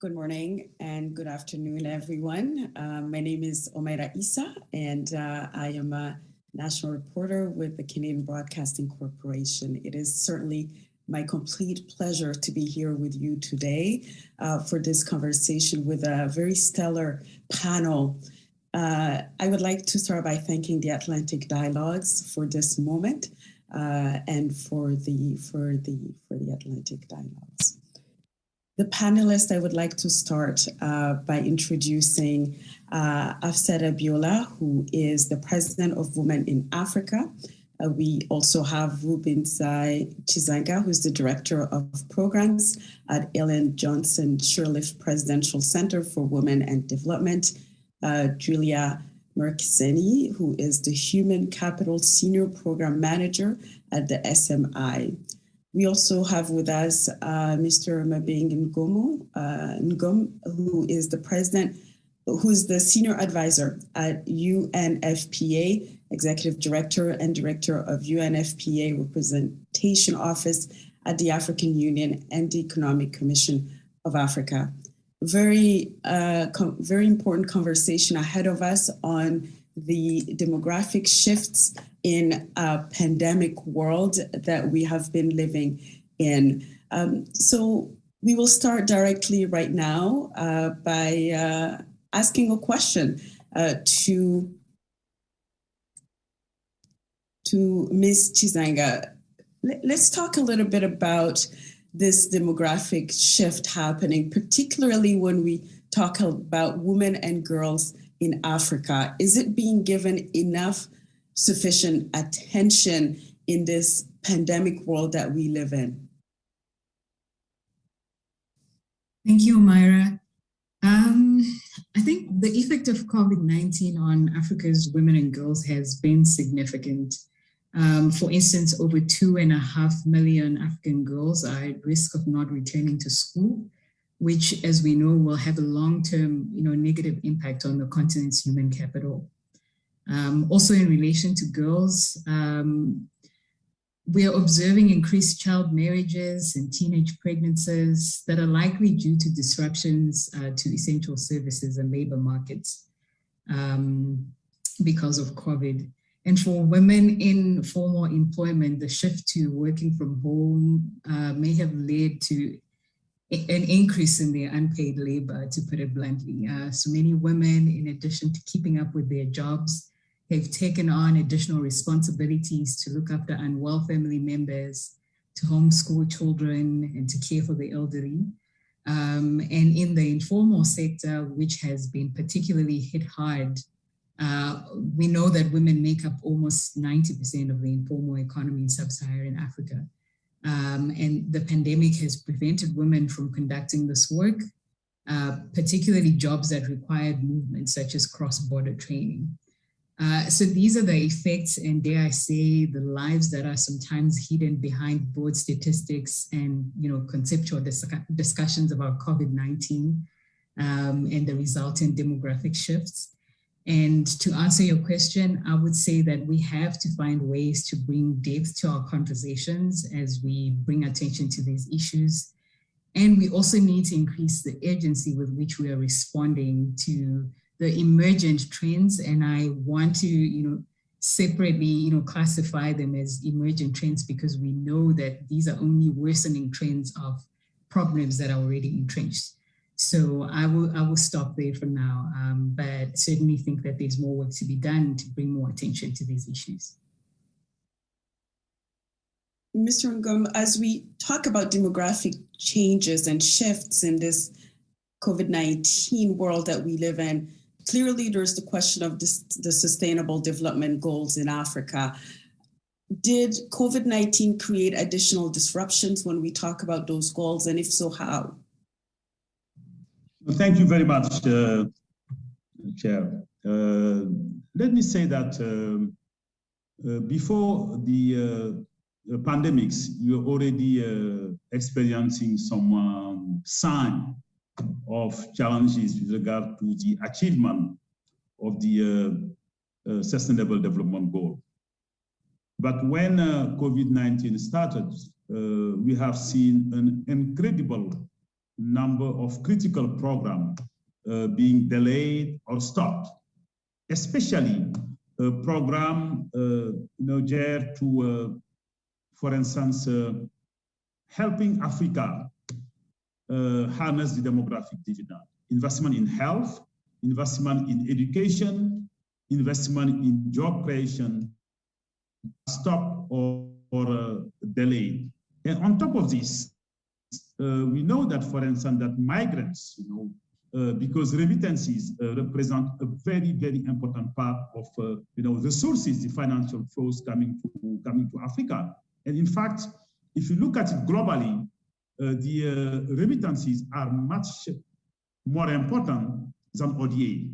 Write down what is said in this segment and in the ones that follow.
Good morning and good afternoon, everyone. My name is Omaira Issa, and I am a national reporter with the Canadian Broadcasting Corporation. It is certainly my complete pleasure to be here with you today for this conversation with a very stellar panel. I would like to start by thanking the Atlantic Dialogues for this moment and for the Atlantic Dialogues. The panelists, I would like to start by introducing Afseta Biola, who is the president of Women in Africa. We also have Ruben Chizanga, who's the director of programs at Ellen Johnson Sirleaf Presidential Center for Women and Development. Julia Merkiseni, who is the Human Capital Senior Program Manager at the SMI. We also have with us Mr. Mabeng Ngom, who is the Senior Advisor at UNFPA, Executive Director and Director of UNFPA Representation Office at the African Union and the Economic Commission of Africa. Very important conversation ahead of us on the demographic shifts in a pandemic world that we have been living in. So we will start directly right now by asking a question to Ms. Chizanga. Let's talk a little bit about this demographic shift happening, particularly when we talk about women and girls in Africa. Is it being given enough sufficient attention in this pandemic world that we live in? Thank you, Myra. I think the effect of COVID-19 on Africa's women and girls has been significant. For instance, over 2.5 million African girls are at risk of not returning to school, which, as we know, will have a long-term, negative impact on the continent's human capital. Also, in relation to girls, we are observing increased child marriages and teenage pregnancies that are likely due to disruptions to essential services and labor markets because of COVID. And for women in formal employment, the shift to working from home may have led to an increase in their unpaid labor, to put it bluntly. So many women, in addition to keeping up with their jobs, have taken on additional responsibilities to look after unwell family members, to homeschool children, and to care for the elderly. And in the informal sector, which has been particularly hit hard, we know that women make up almost 90% of the informal economy in sub-Saharan Africa. And the pandemic has prevented women from conducting this work, particularly jobs that required movement, such as cross-border training. So these are the effects, and dare I say, the lives that are sometimes hidden behind broad statistics and conceptual discussions about COVID-19 and the resultant demographic shifts. And to answer your question, I would say that we have to find ways to bring depth to our conversations as we bring attention to these issues. And we also need to increase the urgency with which we are responding to the emergent trends. And I want to, separately, classify them as emergent trends because we know that these are only worsening trends of problems that are already entrenched. So I will stop there for now, but certainly think that there's more work to be done to bring more attention to these issues. Mr. Ngom, as we talk about demographic changes and shifts in this COVID-19 world that we live in, clearly there's the question of the Sustainable Development Goals in Africa. Did COVID-19 create additional disruptions when we talk about those goals, and if so, how? Thank you very much, Chair. Let me say that before the pandemics, you were already experiencing some sign of challenges with regard to the achievement of the Sustainable Development Goal. But when COVID-19 started, we have seen an incredible number of critical programs being delayed or stopped, especially a program geared to, for instance, helping Africa harness the demographic dividend. Investment in health, investment in education, investment in job creation, stopped or delayed. And on top of this, we know that, for instance, that migrants, because remittances represent a very, very important part of, resources, the financial flows coming to Africa. And in fact, if you look at it globally, the remittances are much more important than ODA,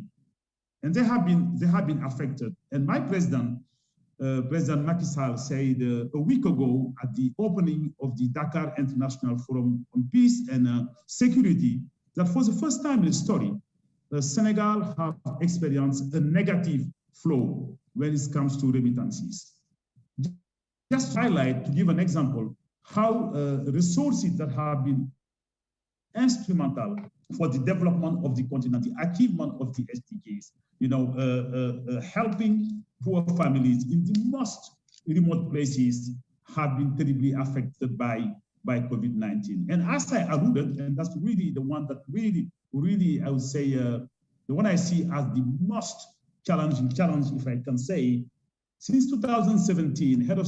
and they have been affected. And my president, President Macky Sall, said a week ago at the opening of the Dakar International Forum on Peace and Security that for the first time in history, Senegal have experienced a negative flow when it comes to remittances. Just to highlight, to give an example, how resources that have been instrumental for the development of the continent, the achievement of the SDGs, helping poor families in the most remote places have been terribly affected by COVID-19. And as I alluded, and that's really the one that really, I would say, the one I see as the most challenging challenge, if I can say, since 2017, head of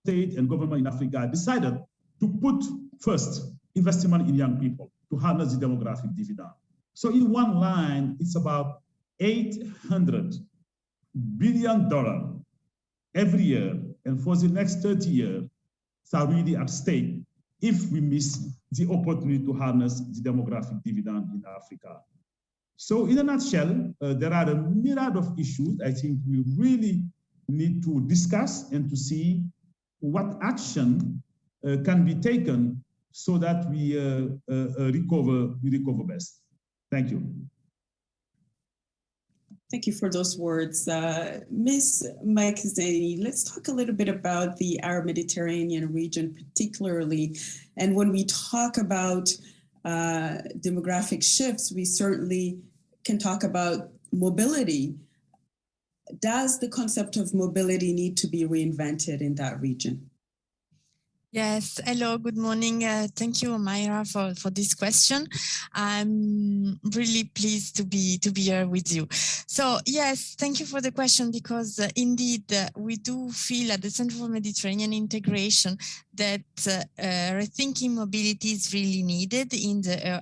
state and government in Africa decided to put first investment in young people to harness the demographic dividend. So in one line, it's about $800 billion every year, and for the next 30 years, are really at stake if we miss the opportunity to harness the demographic dividend in Africa. So in a nutshell, there are a myriad of issues I think we really need to discuss and to see what action can be taken so that we recover best. Thank you. Thank you for those words. Ms. Makhzeni, let's talk a little bit about the Arab Mediterranean region particularly. And when we talk about demographic shifts, we certainly can talk about mobility. Does the concept of mobility need to be reinvented in that region? Yes, hello, good morning. Thank you, Myra, for this question. I'm really pleased to be here with you. So yes, thank you for the question, because indeed we do feel at the Center for Mediterranean Integration that rethinking mobility is really needed in the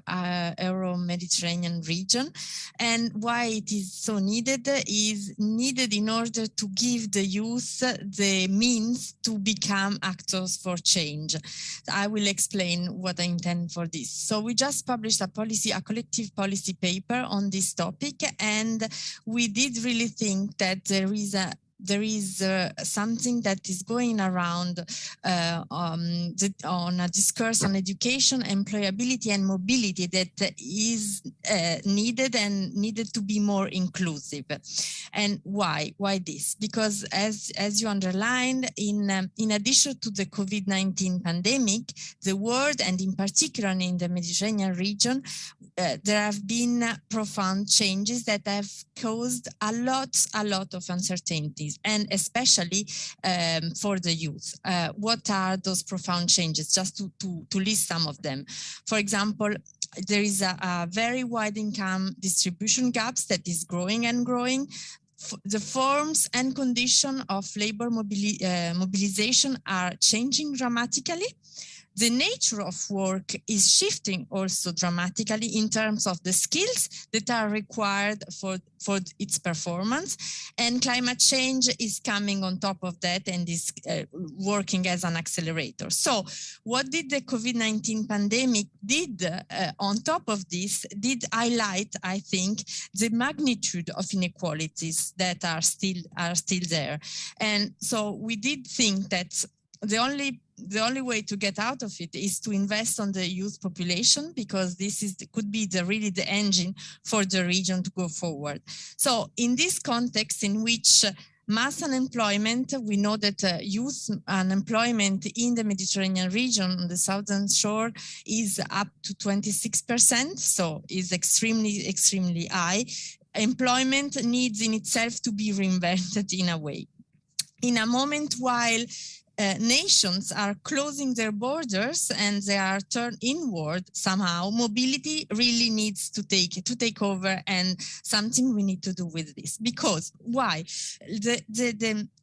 Euro-Mediterranean region. And why it is so needed is needed in order to give the youth the means to become actors for change. I will explain what I intend for this. So we just published a collective policy paper on this topic, and we did really think that there is something that is going around on a discourse on education, employability, and mobility that is needed and needed to be more inclusive. And why? Why this? Because as you underlined, in addition to the COVID-19 pandemic, the world, and in particular in the Mediterranean region, there have been profound changes that have caused a lot of uncertainties, and especially for the youth. What are those profound changes? Just to list some of them. For example, there is a very wide income distribution gaps that is growing and growing. The forms and condition of labor mobilization are changing dramatically. The nature of work is shifting also dramatically in terms of the skills that are required for its performance. And climate change is coming on top of that and is working as an accelerator. So what did the COVID-19 pandemic did on top of this did highlight, I think, the magnitude of inequalities that are still there. And so we did think that the only way to get out of it is to invest on the youth population, because this could be really the engine for the region to go forward. So in this context in which Mass unemployment, we know that youth unemployment in the Mediterranean region, on the southern shore, is up to 26%, so is extremely, extremely high. Employment needs in itself to be reinvented in a way. In a moment while nations are closing their borders and they are turned inward somehow, mobility really needs to take over, and something we need to do with this. Because why?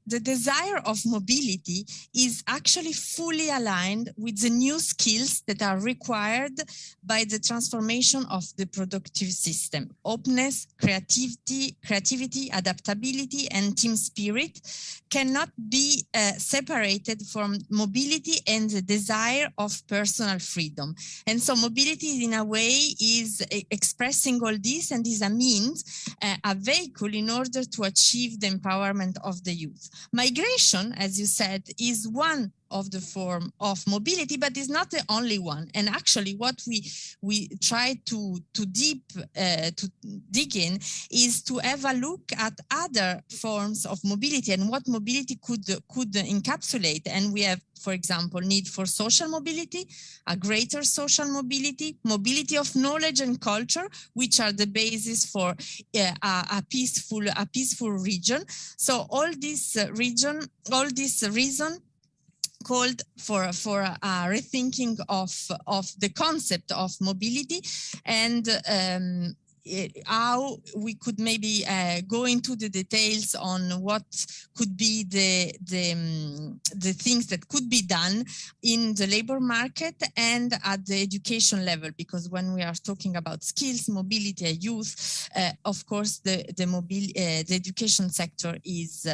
The desire of mobility is actually fully aligned with the new skills that are required by the transformation of the productive system. Openness, creativity, adaptability, and team spirit cannot be separated from mobility and the desire of personal freedom. And so mobility in a way is expressing all this, and is a means, a vehicle in order to achieve the empowerment of the youth. Migration, as you said, is one of the form of mobility, but is not the only one. And actually what we try to dig in is to have a look at other forms of mobility and what mobility could encapsulate. And we have, for example, need for social mobility, a greater social mobility, mobility of knowledge and culture, which are the basis for a peaceful region. So all this reason called for a rethinking of the concept of mobility, and how we could maybe go into the details on what could be the things that could be done in the labor market and at the education level. Because when we are talking about skills, mobility, and youth, of course, the education sector is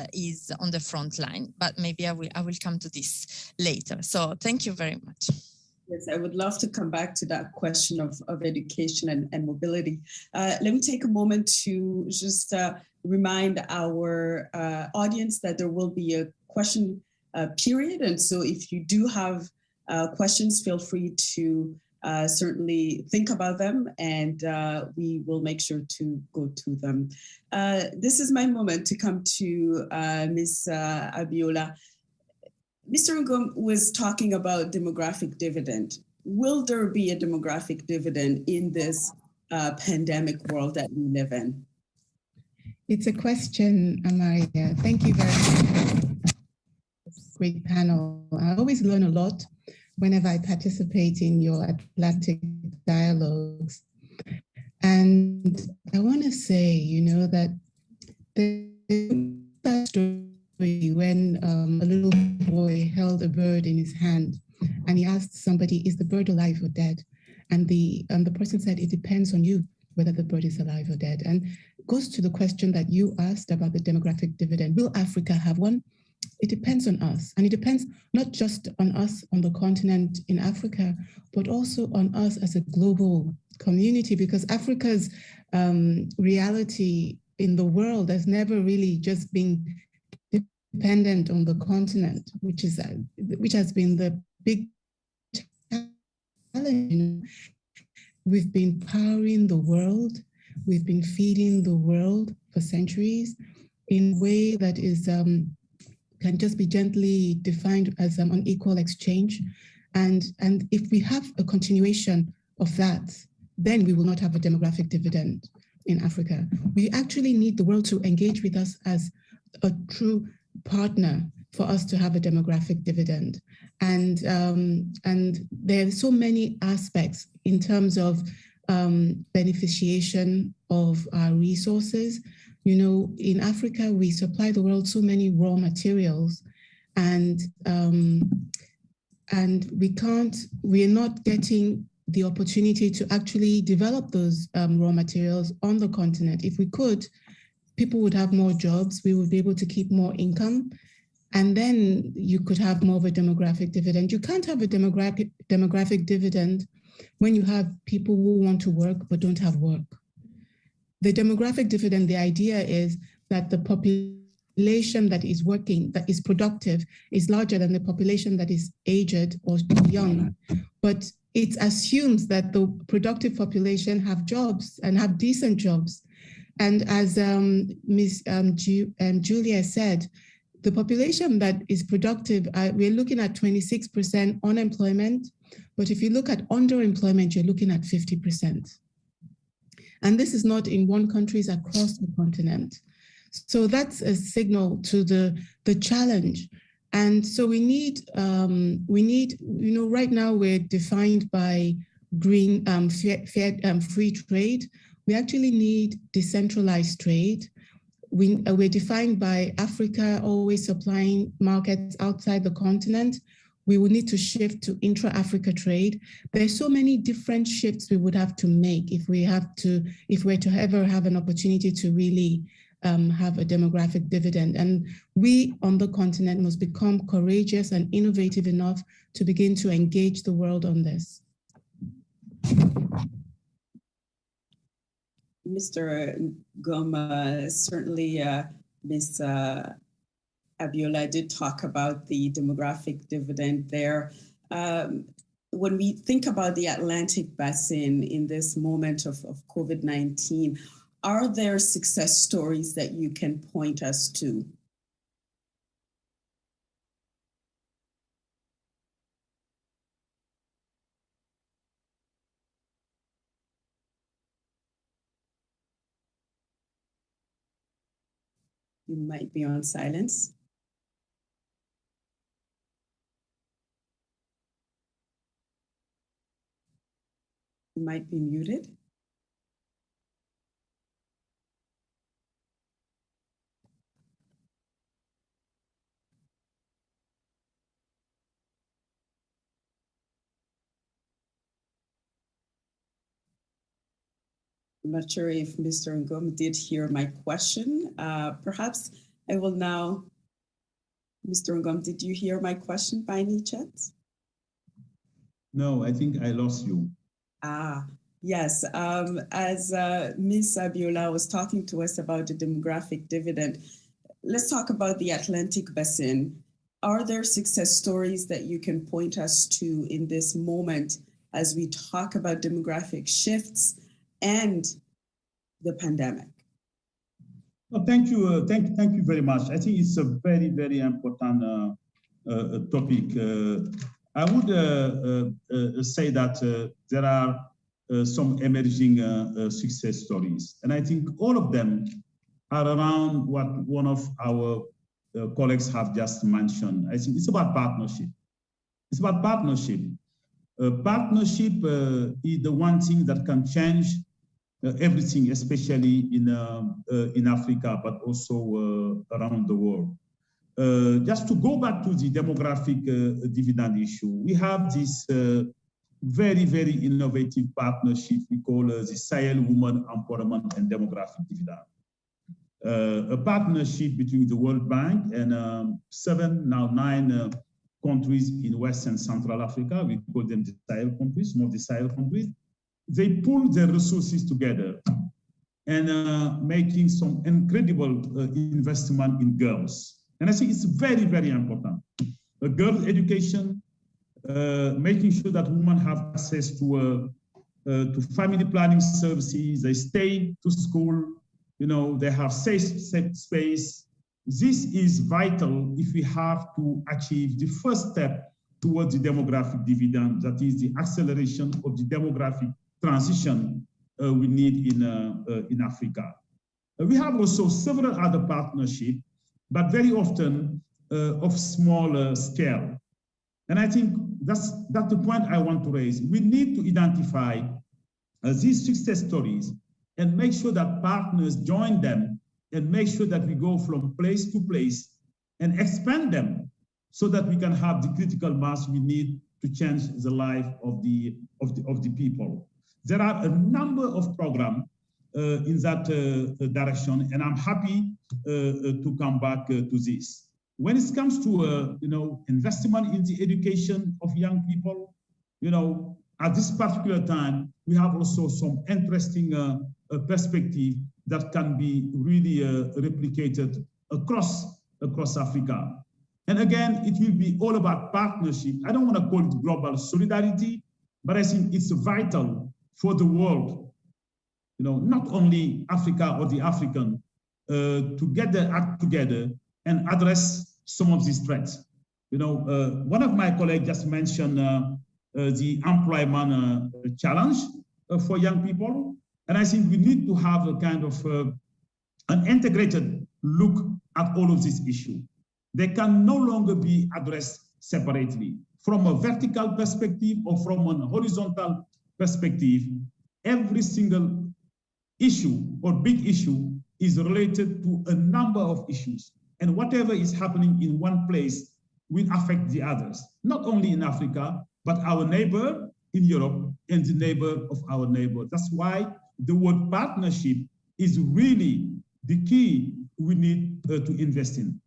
on the front line. But maybe I will come to this later. So thank you very much. Yes, I would love to come back to that question of education and mobility. Let me take a moment to just remind our audience that there will be a question period. And so if you do have questions, feel free to certainly think about them, and we will make sure to go to them. This is my moment to come to Ms. Abiola. Mr. Ngom was talking about demographic dividend. Will there be a demographic dividend in this pandemic world that we live in? It's a question, Amaria. Thank you very much. Great panel. I always learn a lot whenever I participate in your Atlantic dialogues. And I want to say, that the story when a little boy held a bird in his hand and he asked somebody, is the bird alive or dead? And the person said, it depends on you whether the bird is alive or dead. And it goes to the question that you asked about the demographic dividend. Will Africa have one? It depends on us. And it depends not just on us on the continent in Africa, but also on us as a global community, because Africa's reality in the world has never really just been dependent on the continent, which has been the big challenge. We've been powering the world, we've been feeding the world for centuries in a way that is can just be gently defined as unequal exchange. And if we have a continuation of that, then we will not have a demographic dividend in Africa. We actually need the world to engage with us as a true partner for us to have a demographic dividend. And there are so many aspects in terms of beneficiation of our resources. In Africa, we supply the world so many raw materials, and we're not getting the opportunity to actually develop those raw materials on the continent. If we could, people would have more jobs, we would be able to keep more income, and then you could have more of a demographic dividend. You can't have a demographic dividend when you have people who want to work but don't have work. The demographic dividend, the idea is that the population that is working, that is productive, is larger than the population that is aged or young. But it assumes that the productive population have jobs and have decent jobs. And as Ms. Julia said, the population that is productive, we're looking at 26% unemployment, but if you look at underemployment, you're looking at 50%. And this is not in one country, it's across the continent. So that's a signal to the challenge. And so we need, right now we're defined by green, free trade. We actually need decentralized trade. We're defined by Africa always supplying markets outside the continent. We will need to shift to intra-Africa trade. There's so many different shifts we would have to make if we're to ever have an opportunity to really have a demographic dividend. And we on the continent must become courageous and innovative enough to begin to engage the world on this. Mr. Ngom, certainly Ms. Abiola did talk about the demographic dividend there. When we think about the Atlantic Basin in this moment of COVID-19, are there success stories that you can point us to? You might be on silence. You might be muted. I'm not sure if Mr. Ngom did hear my question. Perhaps I will now, Mr. Ngom, did you hear my question by any chance? No, I think I lost you. Yes. As Ms. Abiola was talking to us about the demographic dividend, let's talk about the Atlantic Basin. Are there success stories that you can point us to in this moment as we talk about demographic shifts and the pandemic? Well, thank you very much. I think it's a very, very important topic. I would say that there are some emerging success stories, and I think all of them are around what one of our colleagues have just mentioned. I think it's about partnership. It's about partnership. Partnership is the one thing that can change everything, especially in Africa, but also around the world. Just to go back to the demographic dividend issue, we have this very, very innovative partnership we call the Sahel Women Empowerment and Demographic Dividend. A partnership between the World Bank and 9 countries in West and Central Africa. We call them the Sahel countries, some of the Sahel countries. They pool their resources together and making some incredible investment in girls. And I think it's very, very important. Girls' education, making sure that women have access to family planning services, they stay to school, they have safe space. This is vital if we have to achieve the first step towards the demographic dividend, that is the acceleration of the demographic transition we need in Africa. We have also several other partnerships, but very often of smaller scale. And I think that's the point I want to raise. We need to identify these success stories and make sure that partners join them and make sure that we go from place to place and expand them so that we can have the critical mass we need to change the life of the people. There are a number of programs in that direction, and I'm happy to come back to this. When it comes to investment in the education of young people, at this particular time, we have also some interesting perspective that can be really replicated across Africa. And again, it will be all about partnership. I don't want to call it global solidarity, but I think it's vital for the world, not only Africa or the African, to act together and address some of these threats. One of my colleagues just mentioned the employment challenge for young people. And I think we need to have a kind of an integrated look at all of these issues. They can no longer be addressed separately. From a vertical perspective or from a horizontal perspective, every single issue or big issue is related to a number of issues. And whatever is happening in one place will affect the others, not only in Africa, but our neighbor in Europe and the neighbor of our neighbor. That's why the word partnership is really the key we need to invest in.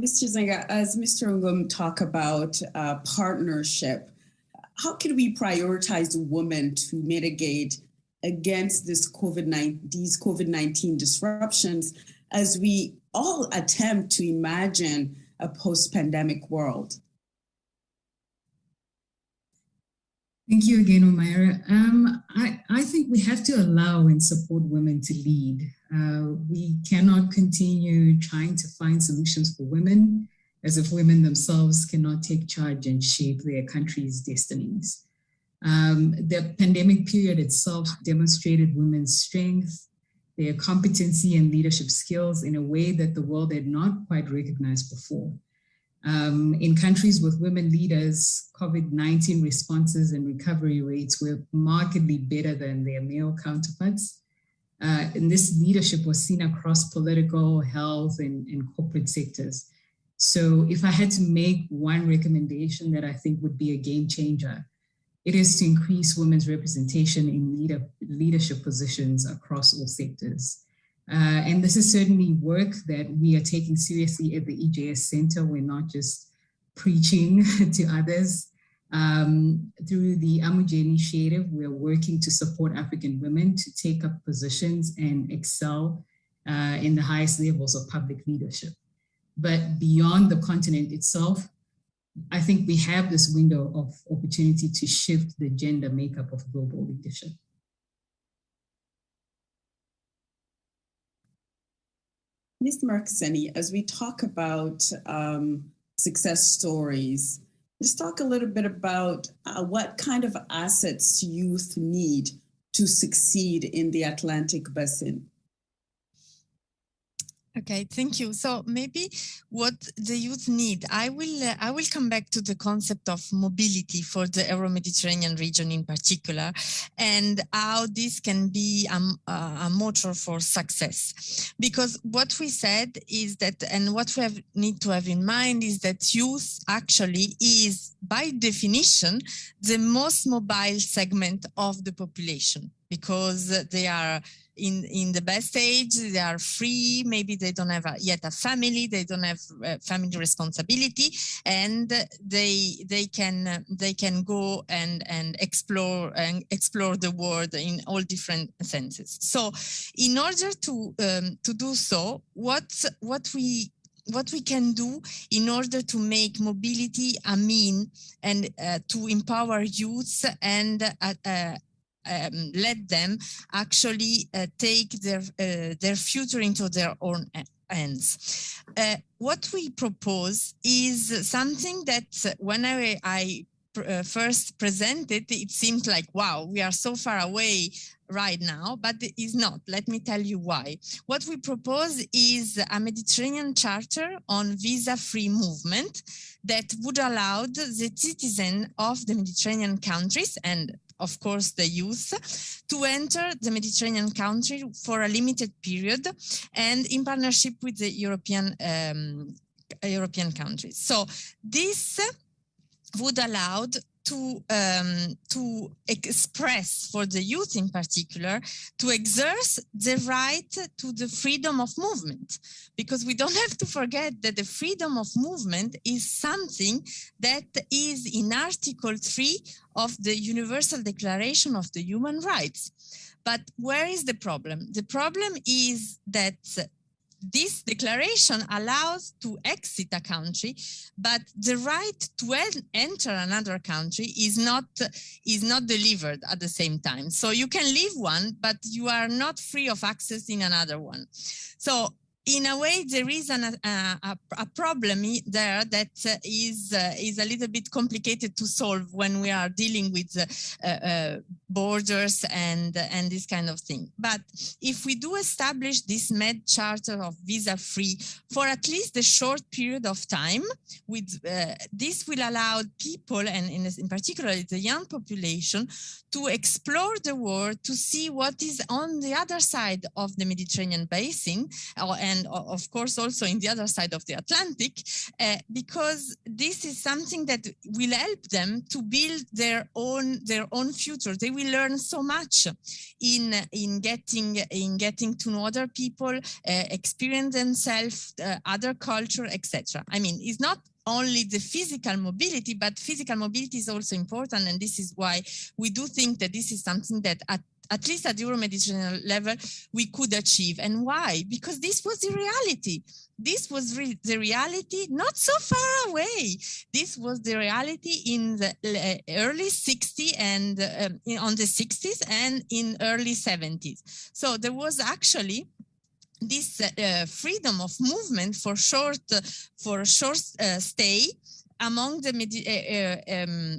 Mr. Zenga, as Mr. Ngum talk about partnership, how can we prioritize women to mitigate against these COVID-19 disruptions as we all attempt to imagine a post-pandemic world? Thank you again, Omaira. I think we have to allow and support women to lead. We cannot continue trying to find solutions for women as if women themselves cannot take charge and shape their country's destinies. The pandemic period itself demonstrated women's strength, their competency and leadership skills in a way that the world had not quite recognized before. In countries with women leaders, COVID-19 responses and recovery rates were markedly better than their male counterparts. And this leadership was seen across political, health, and corporate sectors. So if I had to make one recommendation that I think would be a game changer, it is to increase women's representation in leadership positions across all sectors. And this is certainly work that we are taking seriously at the EJS Center. We're not just preaching to others. Through the Amuje Initiative, we're working to support African women to take up positions and excel in the highest levels of public leadership. But beyond the continent itself, I think we have this window of opportunity to shift the gender makeup of global leadership. Ms. Markseni, as we talk about success stories, let's talk a little bit about what kind of assets youth need to succeed in the Atlantic Basin. Okay, thank you. So maybe what the youth need, I will come back to the concept of mobility for the Euro-Mediterranean region in particular, and how this can be a motor for success. Because what we said is that, and what we need to have in mind is that youth actually is, by definition, the most mobile segment of the population, because they are in the best age, they are free, maybe they don't have yet a family, they don't have family responsibility, and they can go and explore the world in all different senses. So in order to do so, what we can do in order to make mobility a mean and to empower youth and let them actually take their future into their own hands. What we propose is something that when I first presented, it seemed like, wow, we are so far away right now, but it is not. Let me tell you why. What we propose is a Mediterranean Charter on visa-free movement that would allow the citizens of the Mediterranean countries, and of course the youth, to enter the Mediterranean country for a limited period and in partnership with the European countries. So this would allow to express, for the youth in particular, to exert the right to the freedom of movement. Because we don't have to forget that the freedom of movement is something that is in Article 3 of the Universal Declaration of the Human Rights. But where is the problem? The problem is that this declaration allows to exit a country, but the right to enter another country is not delivered at the same time. So you can leave one, but you are not free of access in another one. So in a way, there is a problem there that is a little bit complicated to solve when we are dealing with borders and this kind of thing. But if we do establish this Med Charter of visa-free for at least a short period of time, with this will allow people, and in particular the young population, to explore the world, to see what is on the other side of the Mediterranean basin, and of course also in the other side of the Atlantic, because this is something that will help them to build their own future. They will learn so much in getting to know other people, experience themselves, other culture, etc. I mean, it's not only the physical mobility, but physical mobility is also important, and this is why we do think that this is something that at least at Euro-Mediterranean level, we could achieve. And why? Because this was the reality. This was the reality not so far away. This was the reality in the early 60s and on the 60s and in early 70s. So there was actually this freedom of movement for short stay among the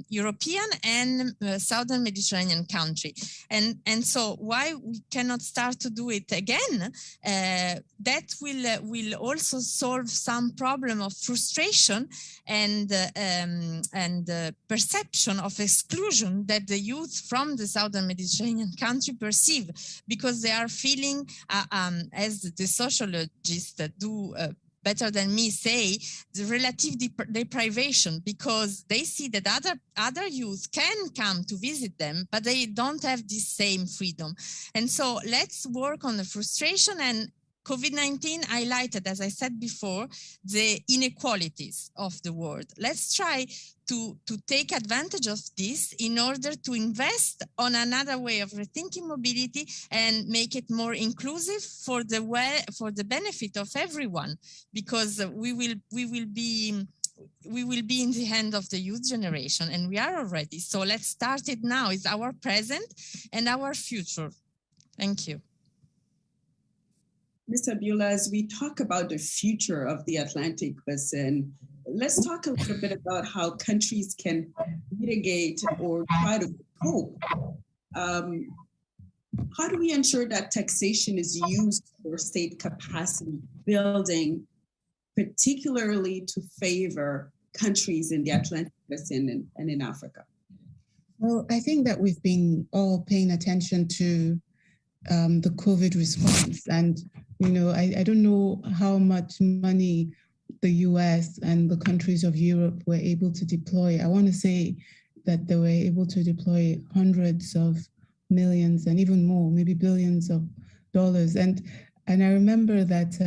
European and Southern Mediterranean country. And so why we cannot start to do it again, that will also solve some problem of frustration and perception of exclusion that the youth from the Southern Mediterranean country perceive, because they are feeling, as the sociologists do better than me say, the relative deprivation, because they see that other youth can come to visit them, but they don't have this same freedom. And so let's work on the frustration. And COVID-19 highlighted, as I said before, the inequalities of the world. Let's try to take advantage of this in order to invest on another way of rethinking mobility and make it more inclusive for the benefit of everyone, because we will be in the hand of the youth generation, and we are already. So let's start it now. It's our present and our future. Thank you. Ms. Abiola, as we talk about the future of the Atlantic Basin, let's talk a little bit about how countries can mitigate or try to cope. How do we ensure that taxation is used for state capacity building, particularly to favor countries in the Atlantic Basin and in Africa? Well, I think that we've been all paying attention to the COVID response. And, I don't know how much money the US and the countries of Europe were able to deploy. I want to say that they were able to deploy hundreds of millions and even more, maybe billions of dollars. And I remember that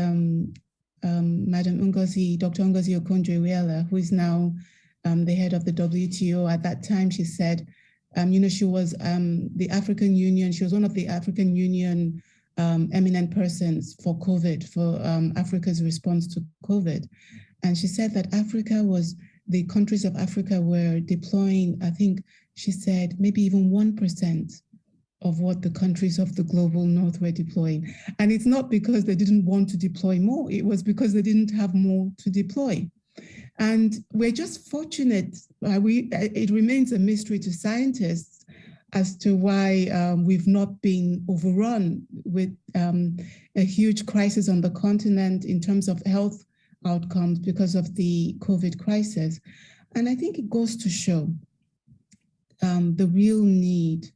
Madam Ngozi, Dr. Ngozi Okonjo-Iweala, who is now the head of the WTO, at that time she said, she was the African Union, she was one of the African Union eminent persons for COVID, for Africa's response to COVID. And she said that the countries of Africa were deploying, I think she said, maybe even 1% of what the countries of the global north were deploying. And it's not because they didn't want to deploy more, it was because they didn't have more to deploy. And we're just fortunate, it remains a mystery to scientists as to why we've not been overrun with a huge crisis on the continent in terms of health outcomes because of the COVID crisis. And I think it goes to show the real need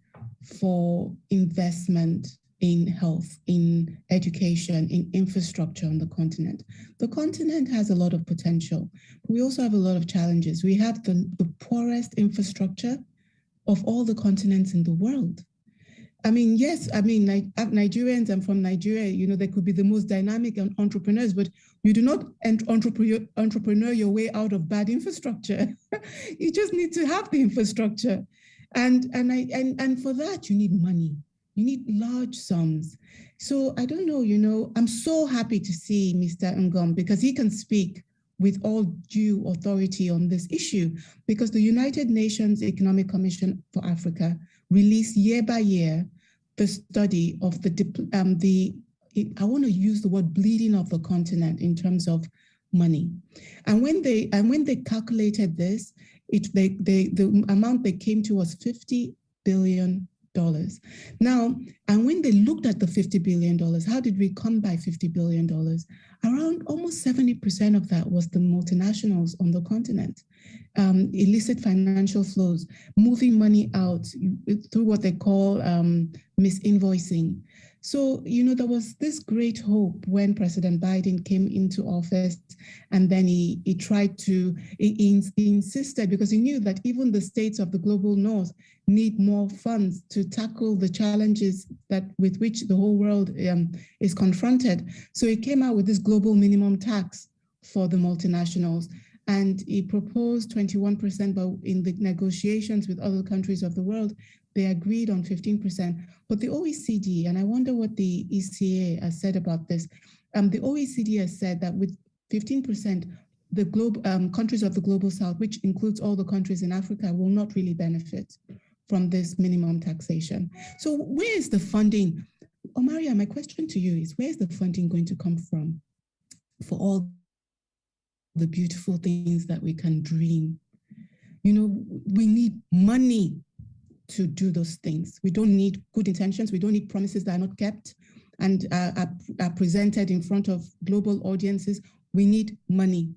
for investment in health, in education, in infrastructure on the continent. The continent has a lot of potential. We also have a lot of challenges. We have the poorest infrastructure of all the continents in the world. Nigerians, I'm from Nigeria, they could be the most dynamic entrepreneurs, but you do not entrepreneur your way out of bad infrastructure. You just need to have the infrastructure. And for that, you need money. You need large sums. So I don't know, I'm so happy to see Mr. Ngom because he can speak with all due authority on this issue, because the United Nations Economic Commission for Africa released year by year the study of I want to use the word bleeding of the continent in terms of money. And when they calculated this, the amount they came to was $50 billion. Now, and when they looked at the $50 billion, how did we come by $50 billion? Around almost 70% of that was the multinationals on the continent, illicit financial flows, moving money out through what they call misinvoicing. So, there was this great hope when President Biden came into office, and then he insisted, because he knew that even the states of the global north need more funds to tackle the challenges with which the whole world is confronted. So he came out with this global minimum tax for the multinationals, and he proposed 21%, but in the negotiations with other countries of the world, they agreed on 15%. But the OECD, and I wonder what the ECA has said about this, the OECD has said that with 15%, the countries of the global south, which includes all the countries in Africa, will not really benefit from this minimum taxation. So where is the funding? Omaria, my question to you is, where is the funding going to come from for all the beautiful things that we can dream? We need money to do those things. We don't need good intentions. We don't need promises that are not kept and are presented in front of global audiences. We need money.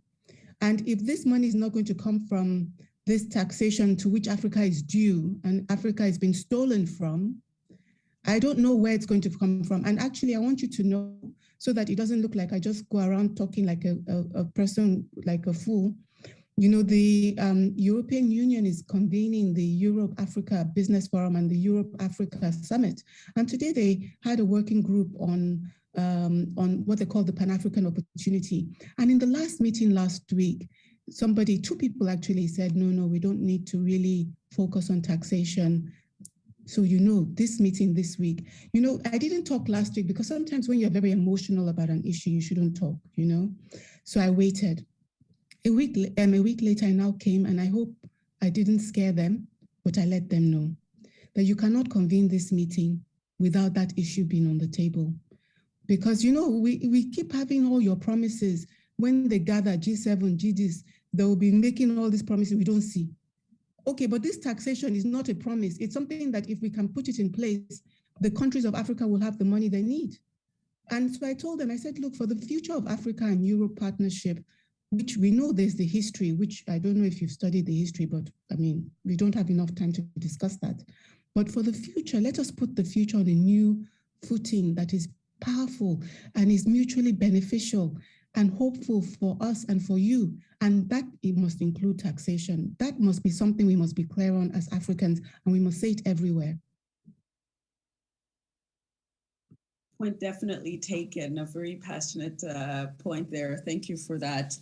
And if this money is not going to come from this taxation to which Africa is due and Africa is being stolen from, I don't know where it's going to come from. And actually, I want you to know, so that it doesn't look like I just go around talking like a person, like a fool. The European Union is convening the Europe-Africa Business Forum and the Europe-Africa Summit. And today they had a working group on what they call the Pan-African opportunity. And in the last meeting last week, two people actually said, no, we don't need to really focus on taxation. So, this meeting this week, I didn't talk last week because sometimes when you're very emotional about an issue, you shouldn't talk, So I waited. A week later, I now came, and I hope I didn't scare them, but I let them know that you cannot convene this meeting without that issue being on the table. Because, we keep having all your promises. When they gather, G7, GDs, they will be making all these promises we don't see. Okay, but this taxation is not a promise. It's something that if we can put it in place, the countries of Africa will have the money they need. And so I told them, I said, look, for the future of Africa and Europe partnership, which we know there's the history, which I don't know if you've studied the history, but we don't have enough time to discuss that. But for the future, let us put the future on a new footing that is powerful and is mutually beneficial and hopeful for us and for you. And that it must include taxation. That must be something we must be clear on as Africans, and we must say it everywhere. Point definitely taken, a very passionate point there. Thank you for that.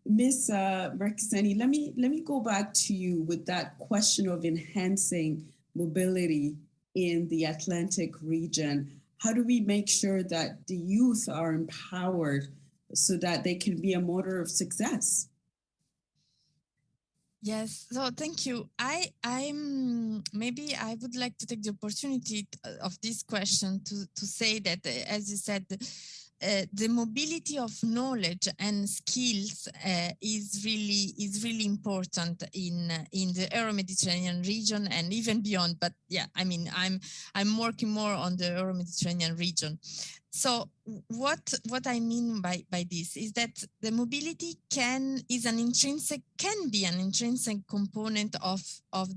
Ms. Merkiseni, let me go back to you with that question of enhancing mobility in the Atlantic region. How do we make sure that the youth are empowered so that they can be a motor of success? Yes, so thank you. Maybe I would like to take the opportunity of this question to say that, as you said, the mobility of knowledge and skills is really important in the Euro-Mediterranean region and even beyond. But yeah, I'm working more on the Euro-Mediterranean region. So what I mean by this is that the mobility can be an intrinsic component of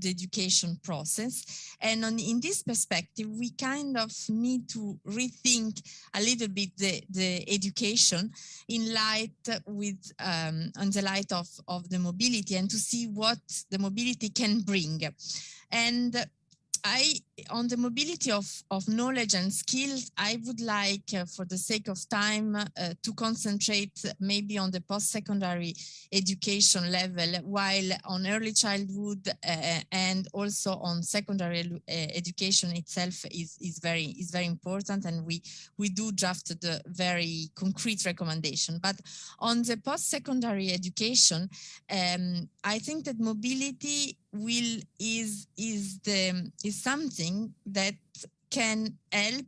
the education process. And in this perspective, we kind of need to rethink a little bit the education in light on the light of the mobility, and to see what the mobility can bring. And on the mobility of knowledge and skills, I would like, for the sake of time, to concentrate maybe on the post-secondary education level, while on early childhood and also on secondary education itself is very important, and we do draft the very concrete recommendation. But on the post-secondary education, I think that mobility is something that can help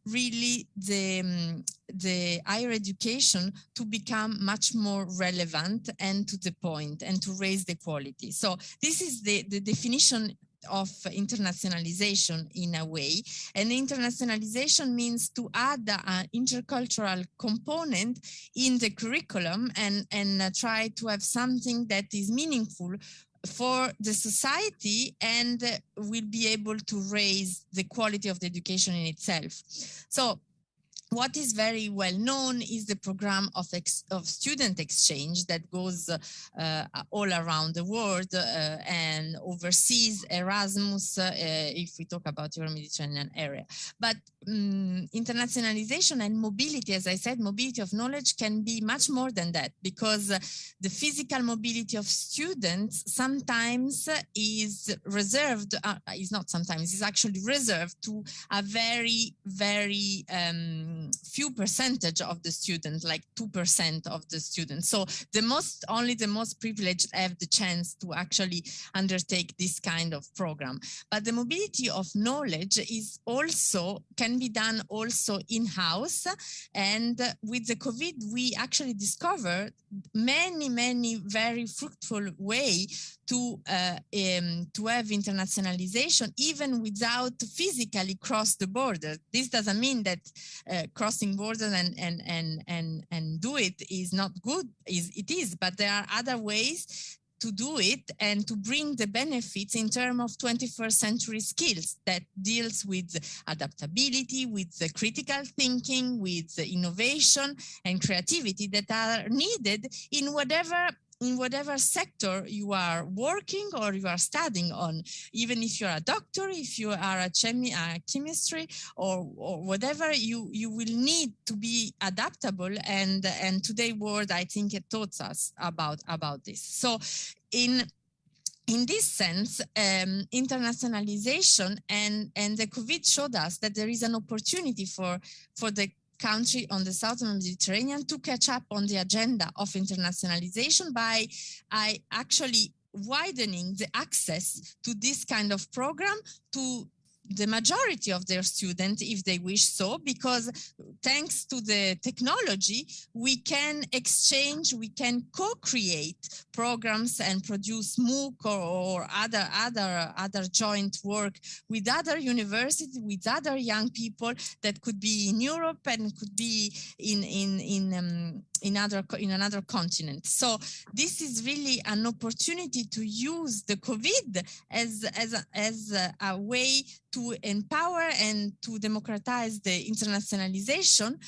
really the higher education to become much more relevant and to the point, and to raise the quality. So this is the definition of internationalization in a way. And internationalization means to add an intercultural component in the curriculum and try to have something that is meaningful for the society and will be able to raise the quality of the education in itself. So what is very well known is the program of student exchange that goes all around the world and overseas, Erasmus, if we talk about Euro-Mediterranean area. But internationalization and mobility, as I said, mobility of knowledge can be much more than that, because the physical mobility of students sometimes is reserved, is not sometimes, is actually reserved to a very, very few percentage of the students, like 2% of the students. So only the most privileged have the chance to actually undertake this kind of program. But the mobility of knowledge is also, can be done also in-house. And with the COVID, we actually discovered many very fruitful way to have internationalization even without physically cross the border. This doesn't mean that crossing borders and do it is not good. It is, but there are other ways to do it and to bring the benefits in terms of 21st century skills that deals with adaptability, with the critical thinking, with the innovation and creativity that are needed in whatever sector you are working or you are studying on. Even if you're a doctor, if you are a chemistry or whatever, you will need to be adaptable. And today world, I think it taught us about this. So in this sense, internationalization and the COVID showed us that there is an opportunity for the country on the southern Mediterranean to catch up on the agenda of internationalization by actually widening the access to this kind of program to the majority of their students, if they wish so, because thanks to the technology, we can exchange, we can co-create programs and produce MOOC or other joint work with other universities, with other young people that could be in Europe and could be in another continent. So this is really an opportunity to use the COVID as a way to empower and to democratize the internationalization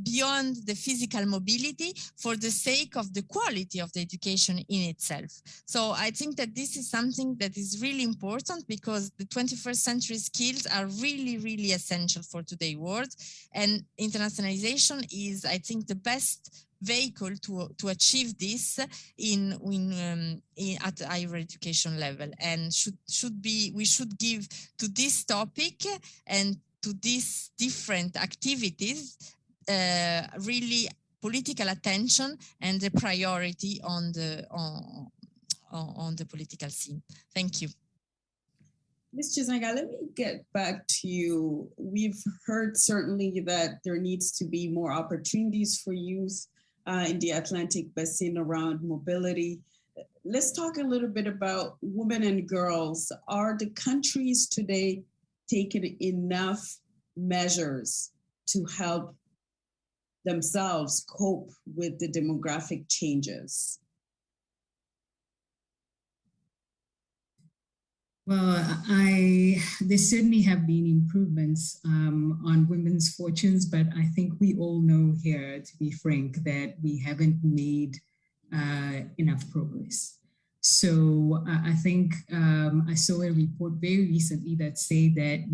beyond the physical mobility for the sake of the quality of the education in itself. So I think that this is something that is really important, because the 21st century skills are really, really essential for today's world, and internationalization is, I think, the best vehicle to achieve this at higher education level. And we should give to this topic and to these different activities really political attention and the priority on the political scene. Thank you. Ms. Chiznaga, let me get back to you. We've heard certainly that there needs to be more opportunities for youth in the Atlantic Basin around mobility. Let's talk a little bit about women and girls. Are the countries today taking enough measures to help themselves cope with the demographic changes? Well, there certainly have been improvements on women's fortunes, but I think we all know here, to be frank, that we haven't made enough progress. So I think I saw a report very recently that said that,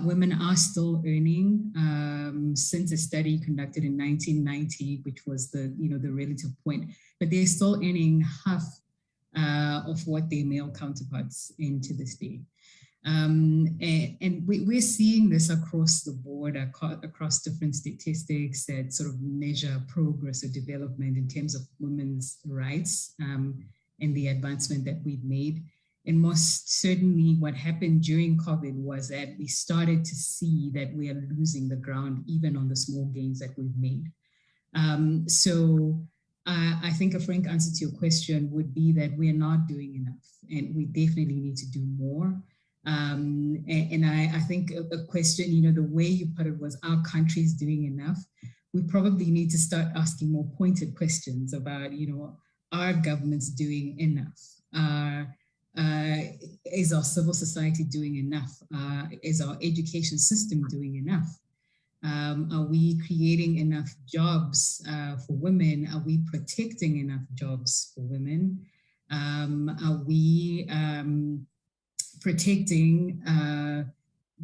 women are still earning since a study conducted in 1990, which was the relative point, but they're still earning half of what their male counterparts earn to this day. And we're seeing this across the board, across different statistics that sort of measure progress or development in terms of women's rights and the advancement that we've made. And most certainly what happened during COVID was that we started to see that we are losing the ground even on the small gains that we've made. So I think a frank answer to your question would be that we're not doing enough, and we definitely need to do more. And I think a question, the way you put it was, our country's doing enough? We probably need to start asking more pointed questions about, are governments doing enough? Is our civil society doing enough? Is our education system doing enough? Are we creating enough jobs for women? Are we protecting enough jobs for women? Are we protecting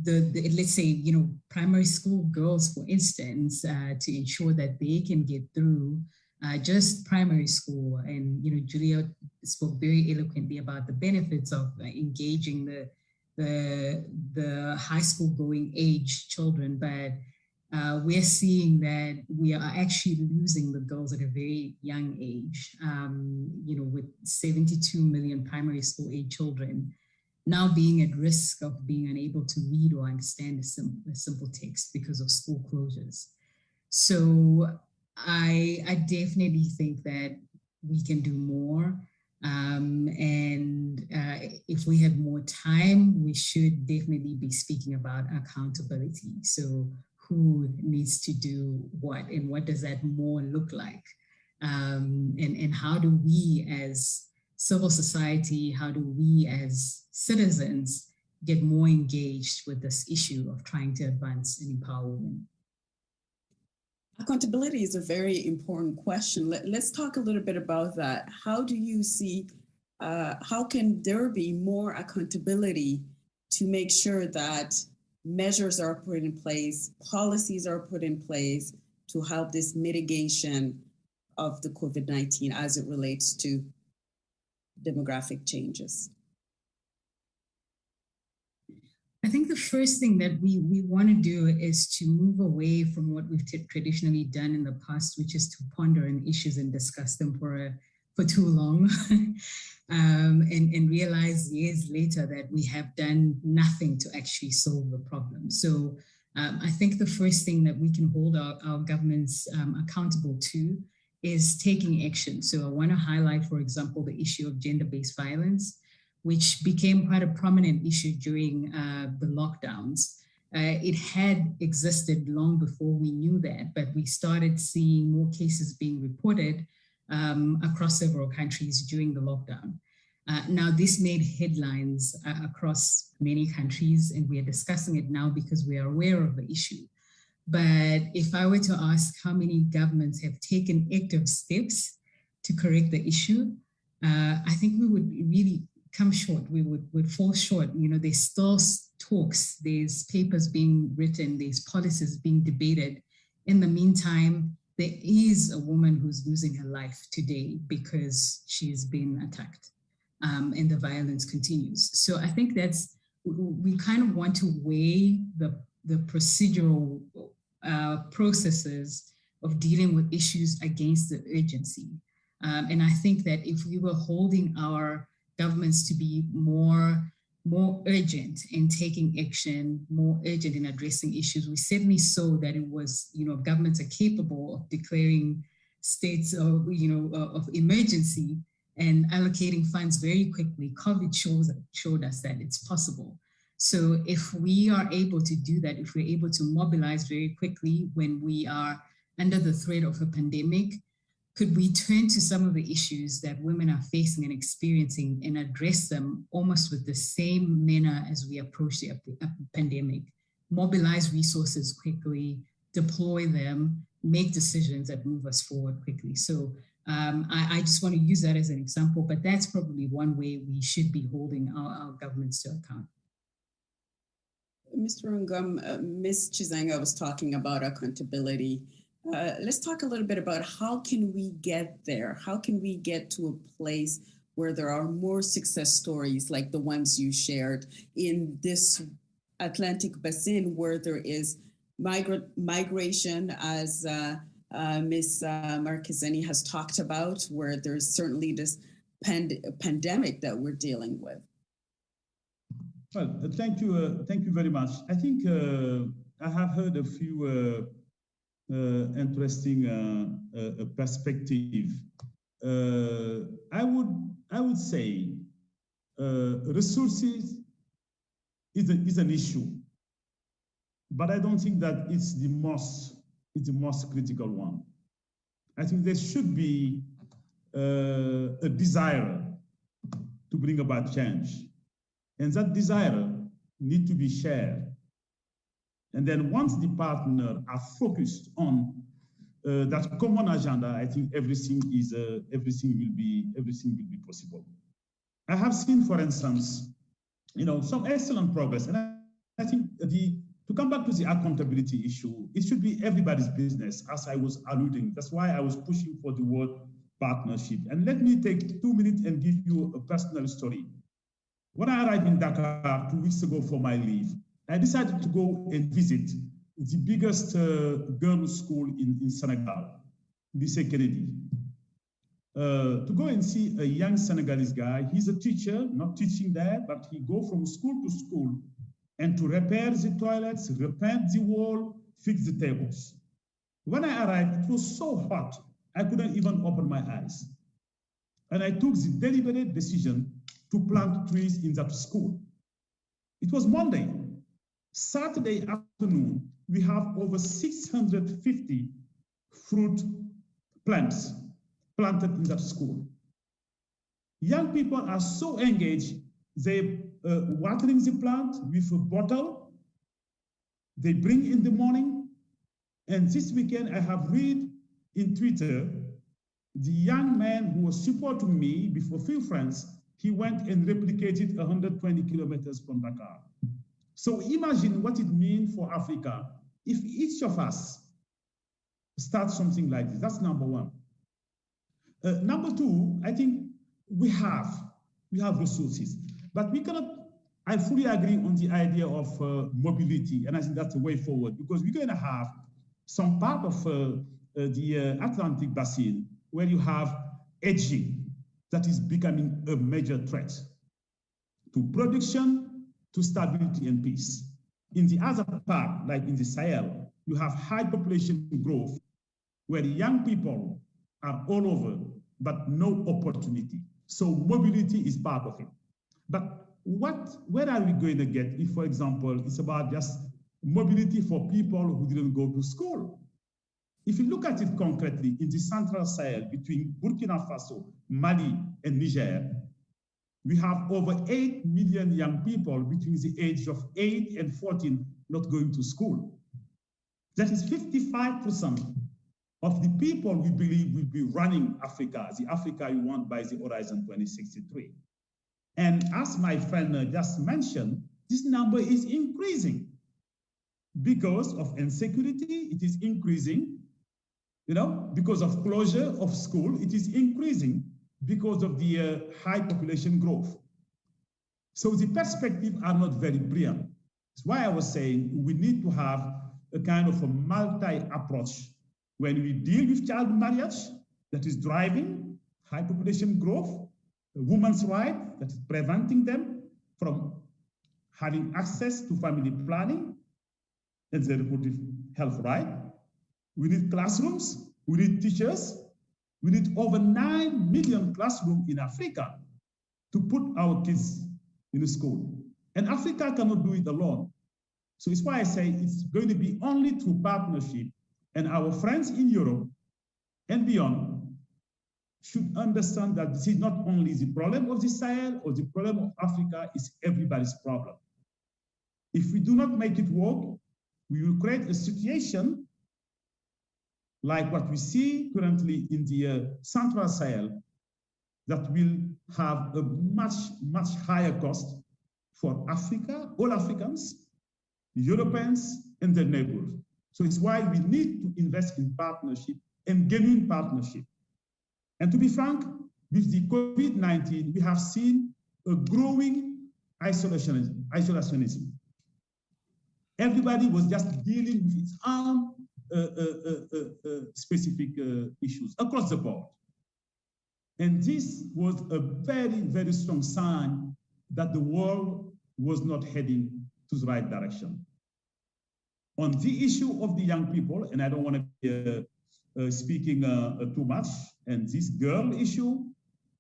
the let's say, primary school girls, for instance, to ensure that they can get through just primary school? And, Julia spoke very eloquently about the benefits of engaging the high school going age children, but we're seeing that we are actually losing the girls at a very young age, with 72 million primary school age children now being at risk of being unable to read or understand a simple text because of school closures. So I definitely think that we can do more. And if we had more time, we should definitely be speaking about accountability. So who needs to do what, and what does that more look like? And how do we as civil society, how do we as citizens get more engaged with this issue of trying to advance and empower women? Accountability is a very important question. Let's talk a little bit about that. How do you see, how can there be more accountability to make sure that measures are put in place, policies are put in place to help this mitigation of the COVID-19 as it relates to demographic changes? I think the first thing that we want to do is to move away from what we've traditionally done in the past, which is to ponder on issues and discuss them for too long, and realize years later that we have done nothing to actually solve the problem. So I think the first thing that we can hold our governments accountable to is taking action. So I want to highlight, for example, the issue of gender-based violence, which became quite a prominent issue during the lockdowns. It had existed long before we knew that, but we started seeing more cases being reported across several countries during the lockdown. Now, this made headlines across many countries, and we are discussing it now because we are aware of the issue. But if I were to ask how many governments have taken active steps to correct the issue, I think we would really come short. We would fall short. There's still talks, there's papers being written, there's policies being debated. In the meantime, there is a woman who's losing her life today because she's been attacked, and the violence continues. So I think we kind of want to weigh the procedural processes of dealing with issues against the urgency. And I think that if we were holding our governments to be more urgent in taking action, more urgent in addressing issues, we certainly saw that it was, governments are capable of declaring states of emergency and allocating funds very quickly. COVID showed us that it's possible. So if we are able to do that, if we're able to mobilize very quickly when we are under the threat of a pandemic, could we turn to some of the issues that women are facing and experiencing and address them almost with the same manner as we approach the pandemic? Mobilize resources quickly, deploy them, make decisions that move us forward quickly. So I just want to use that as an example, but that's probably one way we should be holding our governments to account. Mr. Ungum, Ms. Chizanga was talking about accountability. Let's talk a little bit about how can we get there? How can we get to a place where there are more success stories like the ones you shared in this Atlantic Basin, where there is migration, as Ms. Marquezeni has talked about, where there's certainly this pandemic that we're dealing with? Well, thank you very much. I think I have heard a few interesting perspective. I would say resources is an issue, but I don't think that it's the most critical one. I think there should be a desire to bring about change, and that desire needs to be shared. And then once the partners are focused on that common agenda, I think everything will be possible. I have seen, for instance, some excellent progress, and I think to come back to the accountability issue, it should be everybody's business, as I was alluding. That's why I was pushing for the word partnership. And let me take 2 minutes and give you a personal story. When I arrived in Dakar 2 weeks ago for my leave, I decided to go and visit the biggest girls' school in Senegal, Lycée Kennedy. To go and see a young Senegalese guy. He's a teacher, not teaching there, but he go from school to school and to repair the toilets, repaint the wall, fix the tables. When I arrived, it was so hot, I couldn't even open my eyes. And I took the deliberate decision to plant trees in that school. It was Monday. Saturday afternoon, we have over 650 fruit plants planted in that school. Young people are so engaged, they watering the plant with a bottle, they bring in the morning. And this weekend, I have read in Twitter, the young man who was supporting me before few friends, he went and replicated 120 kilometers from Dakar. So imagine what it means for Africa if each of us starts something like this. That's number one. Number two, I think we have resources, but we cannot. I fully agree on the idea of mobility, and I think that's the way forward, because we're going to have some part of the Atlantic Basin where you have aging that is becoming a major threat to production, to stability and peace. In the other part, like in the Sahel, you have high population growth where the young people are all over, but no opportunity. So mobility is part of it. But where are we going to get if, for example, it's about just mobility for people who didn't go to school? If you look at it concretely, in the Central Sahel, between Burkina Faso, Mali, and Niger, we have over 8 million young people between the age of 8 and 14 not going to school. That is 55% of the people we believe will be running Africa, the Africa we want by the Horizon 2063. And as my friend just mentioned, this number is increasing because of insecurity. It is increasing, because of closure of school. It is increasing because of the high population growth. So the perspectives are not very brilliant. That's why I was saying we need to have a kind of a multi-approach when we deal with child marriage that is driving high population growth, women's rights that is preventing them from having access to family planning and the reproductive health right. We need classrooms, we need teachers, we need over 9 million classrooms in Africa to put our kids in school. And Africa cannot do it alone. So it's why I say it's going to be only through partnership, and our friends in Europe and beyond should understand that this is not only the problem of the Sahel or the problem of Africa, it's everybody's problem. If we do not make it work, we will create a situation like what we see currently in the Central Sahel, that will have a much, much higher cost for Africa, all Africans, Europeans, and their neighbors. So it's why we need to invest in partnership and genuine partnership. And to be frank, with the COVID-19, we have seen a growing isolationism. Everybody was just dealing with its own specific issues across the board. And this was a very, very strong sign that the world was not heading to the right direction. On the issue of the young people, and I don't want to be speaking too much, and this girl issue,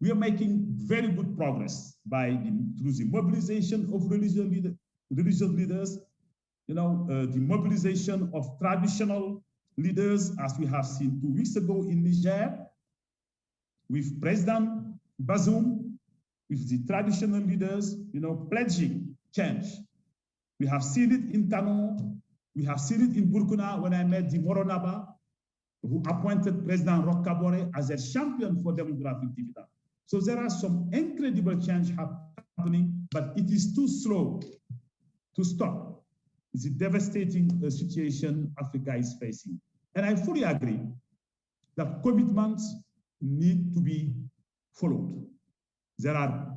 we are making very good progress through the mobilization of religious leaders, the mobilization of traditional leaders, as we have seen 2 weeks ago in Niger, with President Bazoum, with the traditional leaders, pledging change. We have seen it in Kano, we have seen it in Burkina when I met the Moronaba, who appointed President Roch Kabore as a champion for demographic dividend. So there are some incredible change happening, but it is too slow to stop the devastating situation Africa is facing. And I fully agree that commitments need to be followed. There are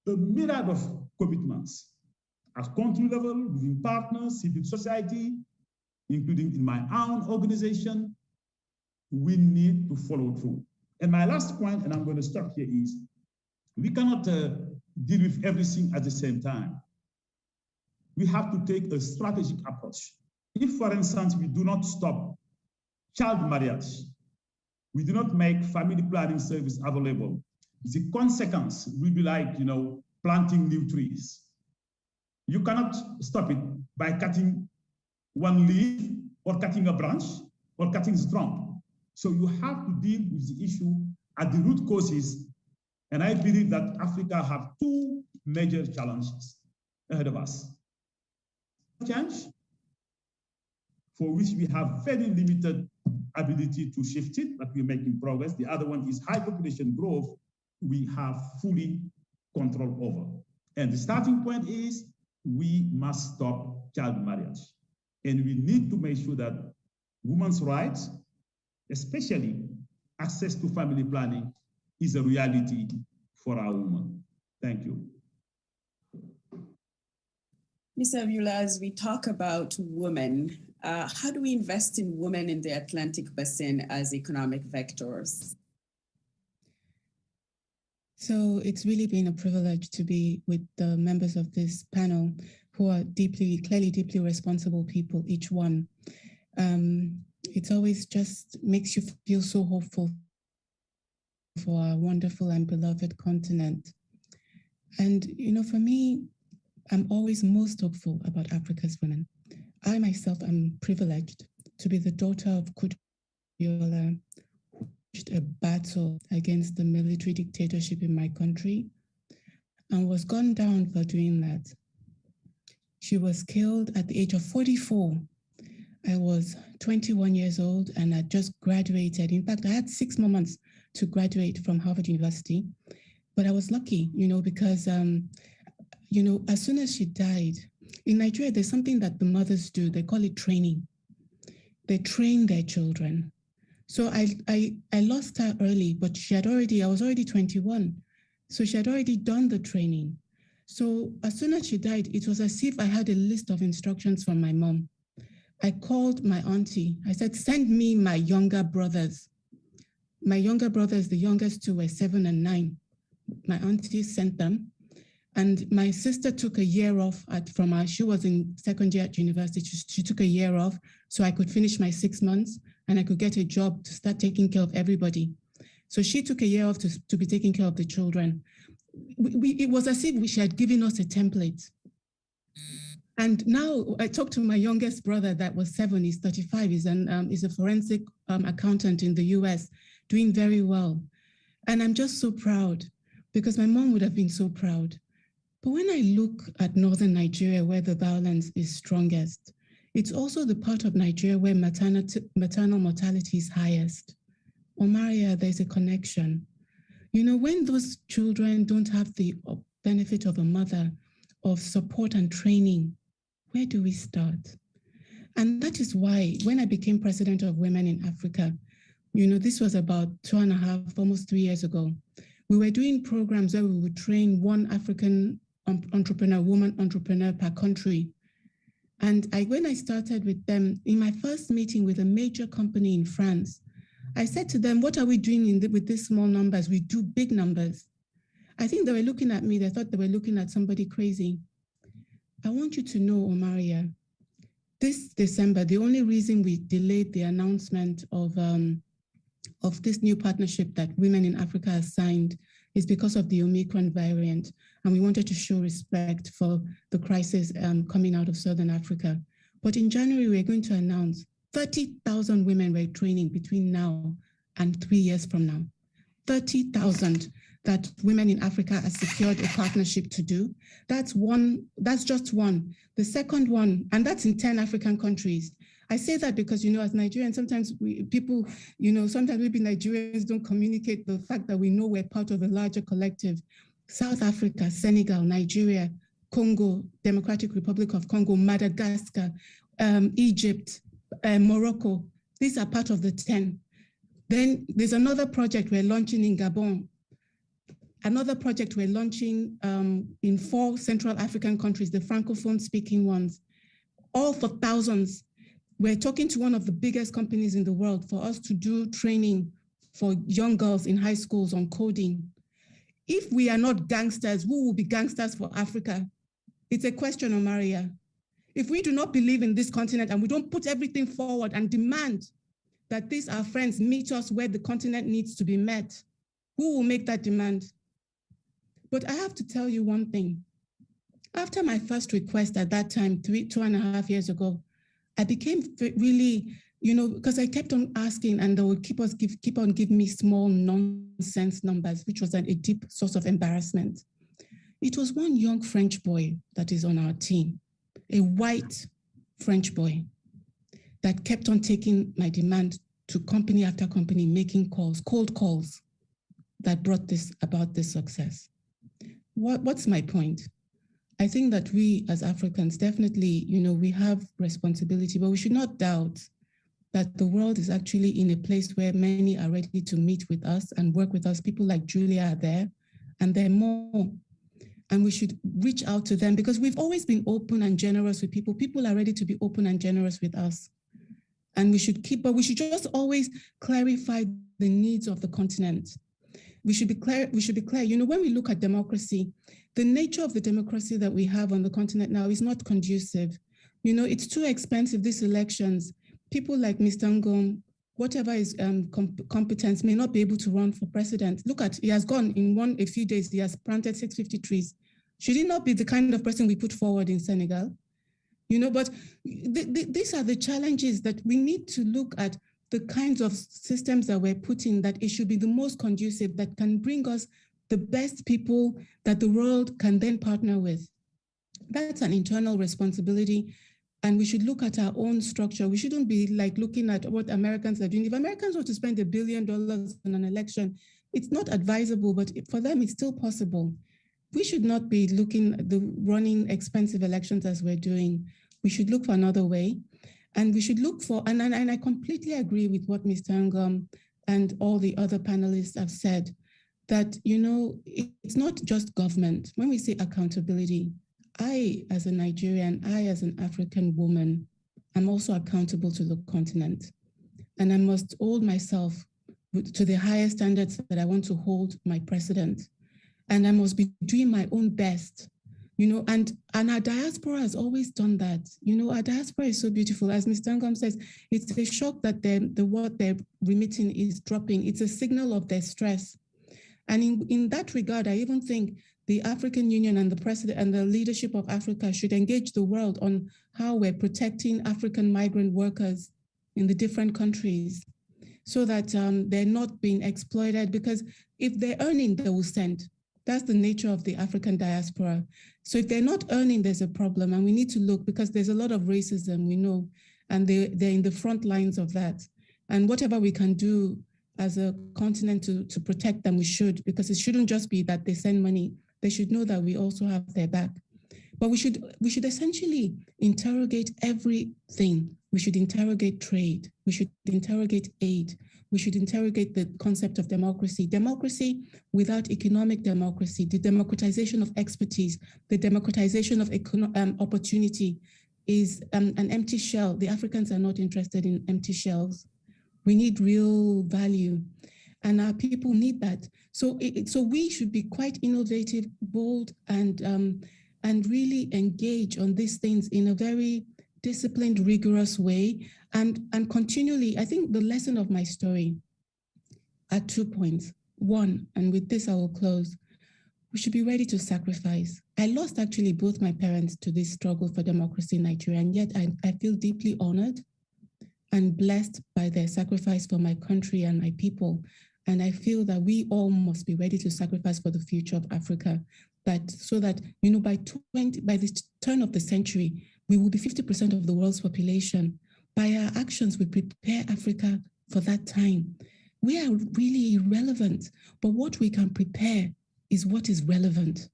a myriad of commitments at country level, within partners, civil society, including in my own organization. We need to follow through. And my last point, and I'm going to stop here, is we cannot deal with everything at the same time. We have to take a strategic approach. If, for instance, we do not stop child marriage, we do not make family planning service available, the consequence will be like, planting new trees. You cannot stop it by cutting one leaf or cutting a branch or cutting the trunk. So you have to deal with the issue at the root causes. And I believe that Africa have 2 major challenges ahead of us. Change, for which we have very limited ability to shift it, but we're making progress. The other one is high population growth, we have fully control over. And the starting point is we must stop child marriage. And we need to make sure that women's rights, especially access to family planning, is a reality for our women. Thank you. Ms. Abiola, as we talk about women, how do we invest in women in the Atlantic Basin as economic vectors? So it's really been a privilege to be with the members of this panel who are clearly deeply responsible people, each one. It always just makes you feel so hopeful for our wonderful and beloved continent. And, for me, I'm always most hopeful about Africa's women. I myself am privileged to be the daughter of Abiola, who waged a battle against the military dictatorship in my country and was gunned down for doing that. She was killed at the age of 44. I was 21 years old and I just graduated. In fact, I had 6 more months to graduate from Harvard University, but I was lucky, because, as soon as she died, in Nigeria, there's something that the mothers do. They call it training. They train their children. So I lost her early, but I was already 21. So she had already done the training. So as soon as she died, it was as if I had a list of instructions from my mom. I called my auntie. I said, send me my younger brothers. My younger brothers, the youngest 2 were 7 and 9. My auntie sent them. And my sister took a year off she was in second year at university. She took a year off so I could finish my 6 months and I could get a job to start taking care of everybody. So she took a year off to be taking care of the children. It was as if she had given us a template. And now I talked to my youngest brother that was 7, he's 35, he's a forensic accountant in the US, doing very well. And I'm just so proud because my mom would have been so proud. But when I look at northern Nigeria, where the violence is strongest, It's also the part of Nigeria where maternal mortality is highest. Omaria, there's a connection. You know, when those children don't have the benefit of a mother, of support and training, where do we start? And that is why when I became president of Women in Africa, you know, this was about 2.5, almost 3 years ago, we were doing programs where we would train one African entrepreneur, woman entrepreneur per country. And when I started with them, in my first meeting with a major company in France, I said to them, what are we doing with these small numbers? We do big numbers. I think they were looking at me, they thought they were looking at somebody crazy. I want you to know, Omaria, this December, the only reason we delayed the announcement of this new partnership that Women in Africa has signed is because of the Omicron variant. And we wanted to show respect for the crisis coming out of Southern Africa. But in January, we're going to announce 30,000 women we're training between now and 3 years from now. 30,000 that Women in Africa has secured a partnership to do. That's just one. The second one, and that's in 10 African countries. I say that because, you know, as Nigerians, sometimes sometimes maybe Nigerians don't communicate the fact that we know we're part of a larger collective. South Africa, Senegal, Nigeria, Congo, Democratic Republic of Congo, Madagascar, Egypt, Morocco. These are part of the 10. Then there's another project we're launching in Gabon. Another project we're launching in 4 Central African countries, the Francophone speaking ones, all for thousands. We're talking to one of the biggest companies in the world for us to do training for young girls in high schools on coding. If we are not gangsters, who will be gangsters for Africa? It's a question, Omaria. If we do not believe in this continent and we don't put everything forward and demand that these our friends meet us where the continent needs to be met, who will make that demand? But I have to tell you one thing. After my first request at that time, 2.5 years ago, I became really, you know, because I kept on asking and they would keep on giving me small nonsense numbers, which was a deep source of embarrassment. It was one young French boy that is on our team, a white French boy that kept on taking my demand to company after company, making calls, cold calls that brought about this success. What's my point? I think that we as Africans definitely, you know, we have responsibility, but we should not doubt that the world is actually in a place where many are ready to meet with us and work with us. People like Julia are there, and there are more. And we should reach out to them because we've always been open and generous with people. People are ready to be open and generous with us. And we should just always clarify the needs of the continent. We should be clear. You know, when we look at democracy, the nature of the democracy that we have on the continent now is not conducive. You know, it's too expensive, these elections. People like Mr. Ngom, whatever his competence, may not be able to run for president. Look at, he has gone in a few days, he has planted 650 trees. Should he not be the kind of person we put forward in Senegal? You know, but these are the challenges that we need to look at, the kinds of systems that we're putting, that it should be the most conducive, that can bring us the best people that the world can then partner with. That's an internal responsibility. And we should look at our own structure. We shouldn't be like looking at what Americans are doing. If Americans want to spend $1 billion on an election, it's not advisable, but for them, it's still possible. We should not be looking at running expensive elections as we're doing. We should look for another way. And we should look for, and I completely agree with what Mr. Ngom and all the other panelists have said, that, you know, it's not just government. When we say accountability, I, as a Nigerian, I, as an African woman, I'm also accountable to the continent. And I must hold myself to the highest standards that I want to hold my president. And I must be doing my own best, you know, and our diaspora has always done that. You know, our diaspora is so beautiful. As Mr. Ngom says, it's a shock that what they're remitting is dropping. It's a signal of their stress. And in that regard, I even think the African Union and the president and the leadership of Africa should engage the world on how we're protecting African migrant workers in the different countries so that they're not being exploited, because if they're earning, they will send. That's the nature of the African diaspora. So if they're not earning, there's a problem, and we need to look, because there's a lot of racism, we know, and they're in the front lines of that. And whatever we can do as a continent to protect them, we should, because it shouldn't just be that they send money. They should know that we also have their back. But we should essentially interrogate everything. We should interrogate trade. We should interrogate aid. We should interrogate the concept of democracy. Democracy without economic democracy, the democratization of expertise, the democratization of opportunity is an empty shell. The Africans are not interested in empty shells. We need real value, and our people need that. So we should be quite innovative, bold, and really engage on these things in a very disciplined, rigorous way, and continually. I think the lesson of my story are 2 points. One, and with this I will close, we should be ready to sacrifice. I lost actually both my parents to this struggle for democracy in Nigeria, and yet I feel deeply honored and blessed by their sacrifice for my country and my people. And I feel that we all must be ready to sacrifice for the future of Africa, so that by the turn of the century, we will be 50% of the world's population. By our actions, we prepare Africa for that time. We are really irrelevant, but what we can prepare is what is relevant.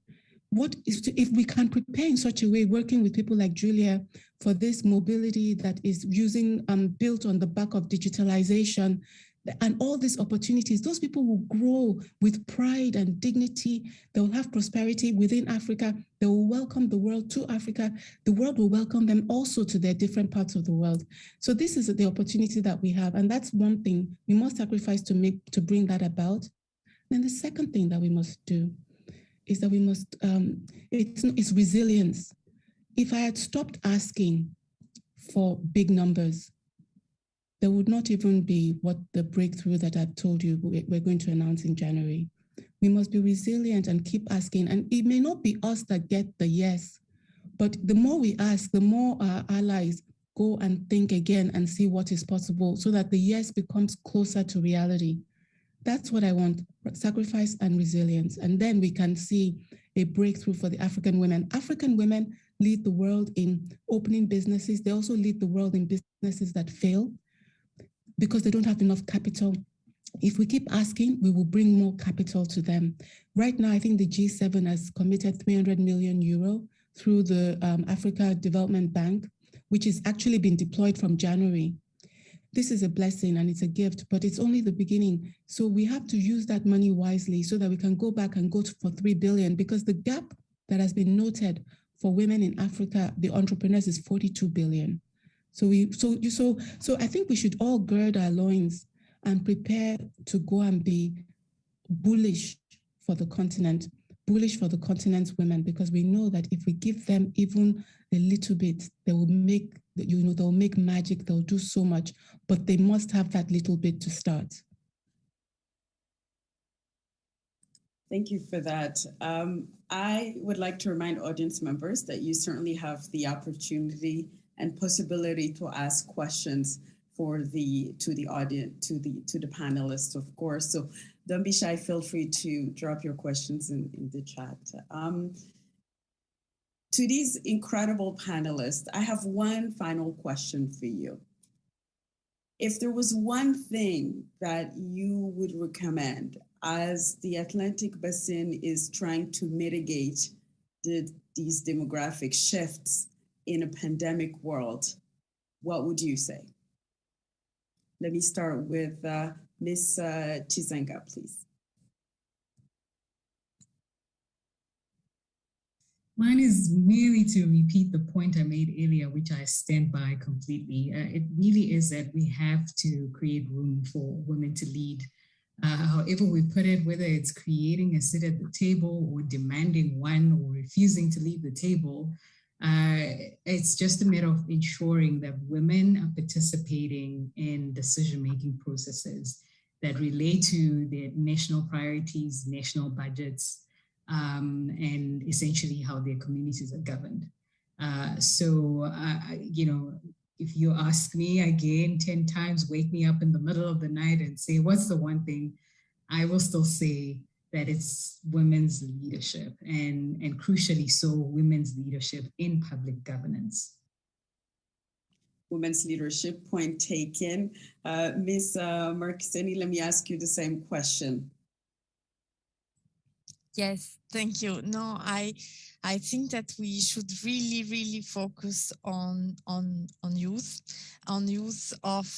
If we can prepare in such a way, working with people like Julia for this mobility that is built on the back of digitalization and all these opportunities, those people will grow with pride and dignity. They will have prosperity within Africa. They will welcome the world to Africa. The world will welcome them also to their different parts of the world. So this is the opportunity that we have. And that's one thing we must sacrifice to bring that about. Then the second thing that we must do is that we must, it's resilience. If I had stopped asking for big numbers, there would not even be what the breakthrough that I've told you we're going to announce in January. We must be resilient and keep asking. And it may not be us that get the yes, but the more we ask, the more our allies go and think again and see what is possible, so that the yes becomes closer to reality. That's what I want, sacrifice and resilience. And then we can see a breakthrough for the African women. African women lead the world in opening businesses. They also lead the world in businesses that fail because they don't have enough capital. If we keep asking, we will bring more capital to them. Right now, I think the G7 has committed 300 million euro through the Africa Development Bank, which is actually been deployed from January. This is a blessing and it's a gift, but it's only the beginning. So we have to use that money wisely so that we can go back and go for 3 billion, because the gap that has been noted for women in Africa, the entrepreneurs, is 42 billion. So I think we should all gird our loins and prepare to go and be bullish for the continent, bullish for the continent's women, because we know that if we give them even a little bit, they will make, they'll make magic, they'll do so much, but they must have that little bit to start. Thank you for that. I would like to remind audience members that you certainly have the opportunity and possibility to ask questions to the audience, to the panelists, of course. So don't be shy. Feel free to drop your questions in the chat. To these incredible panelists, I have one final question for you. If there was one thing that you would recommend as the Atlantic Basin is trying to mitigate these demographic shifts in a pandemic world, what would you say? Let me start with Ms. Chizenga, please. Mine is merely to repeat the point I made earlier, which I stand by completely. It really is that we have to create room for women to lead. However we put it, whether it's creating a seat at the table or demanding one or refusing to leave the table, it's just a matter of ensuring that women are participating in decision-making processes that relate to their national priorities, national budgets, and essentially how their communities are governed. If you ask me again 10 times, wake me up in the middle of the night and say, what's the one thing? I will still say that it's women's leadership and crucially so, women's leadership in public governance. Women's leadership, point taken. Ms. Marquiseni, let me ask you the same question. Yes, thank you. No, I think that we should really focus on youth of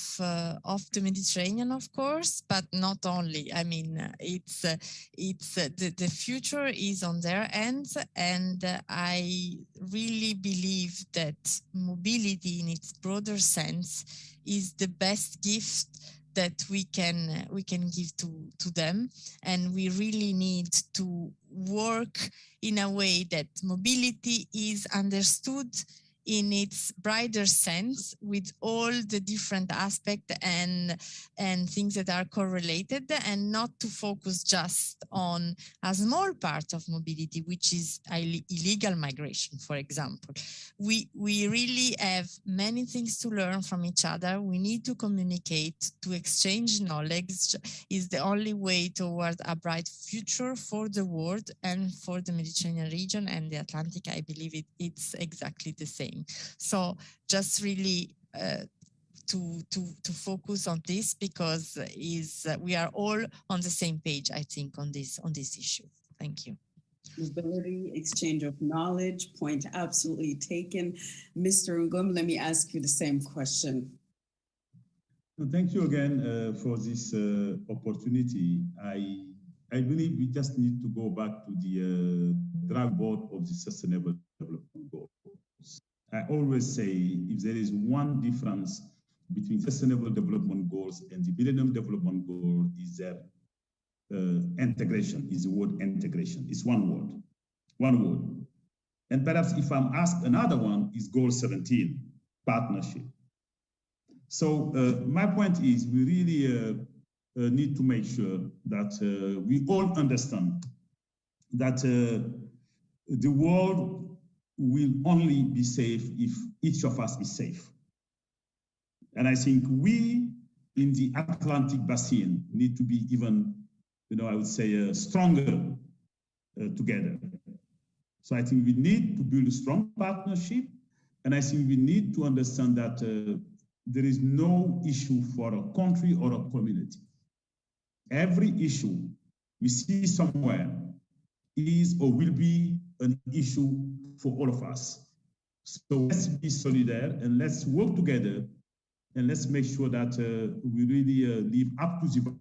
the Mediterranean, of course, but not only. I mean, it's the future is on their end, and I really believe that mobility in its broader sense is the best gift that we can give to them, and we really need to work in a way that mobility is understood in its broader sense, with all the different aspects and things that are correlated, and not to focus just on a small part of mobility, which is illegal migration, for example. We really have many things to learn from each other. We need to communicate, to exchange knowledge is the only way toward a bright future for the world and for the Mediterranean region and the Atlantic. I believe it's exactly the same. So just really to focus on this, because we are all on the same page, I think, on this issue. Thank you. Mobility, exchange of knowledge, point absolutely taken. Mr. Ngom, let me ask you the same question. Thank you again for this opportunity. I believe we just need to go back to the drawing board of the Sustainable Development Goals. I always say, if there is one difference between Sustainable Development Goals and the Millennium Development Goal, is that integration, is the word integration. It's one word. And perhaps if I'm asked another one, is Goal 17, partnership. So my point is, we really need to make sure that we all understand that the world will only be safe if each of us is safe. And I think we in the Atlantic Basin need to be even, I would say, stronger together. So I think we need to build a strong partnership, and I think we need to understand that there is no issue for a country or a community. Every issue we see somewhere is or will be an issue for all of us. So let's be solidarity and let's work together, and let's make sure that we really live up to the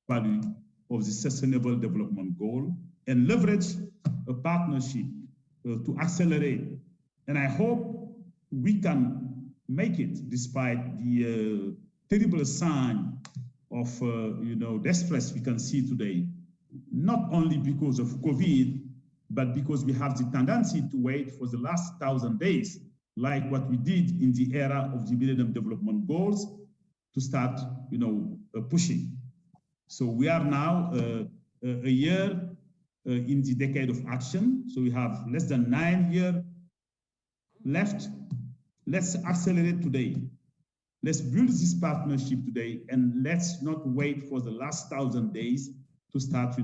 value of the Sustainable Development Goal and leverage a partnership to accelerate. And I hope we can make it despite the terrible sign of distress we can see today, not only because of COVID, but because we have the tendency to wait for the last 1,000 days, like what we did in the era of the Millennium Development Goals, to start, pushing. So we are now a year in the decade of action. So we have less than 9 years left. Let's accelerate today. Let's build this partnership today, and let's not wait for the last 1,000 days to start,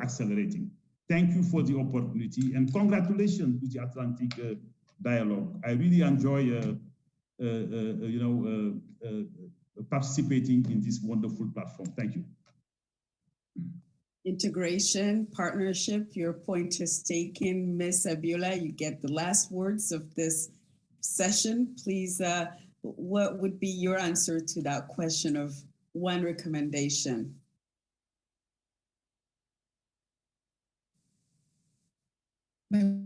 accelerating. Thank you for the opportunity, and congratulations to the Atlantic Dialogue. I really enjoy, participating in this wonderful platform. Thank you. Integration, partnership, your point is taken. Ms. Abiola, you get the last words of this session. Please, what would be your answer to that question of one recommendation? Well,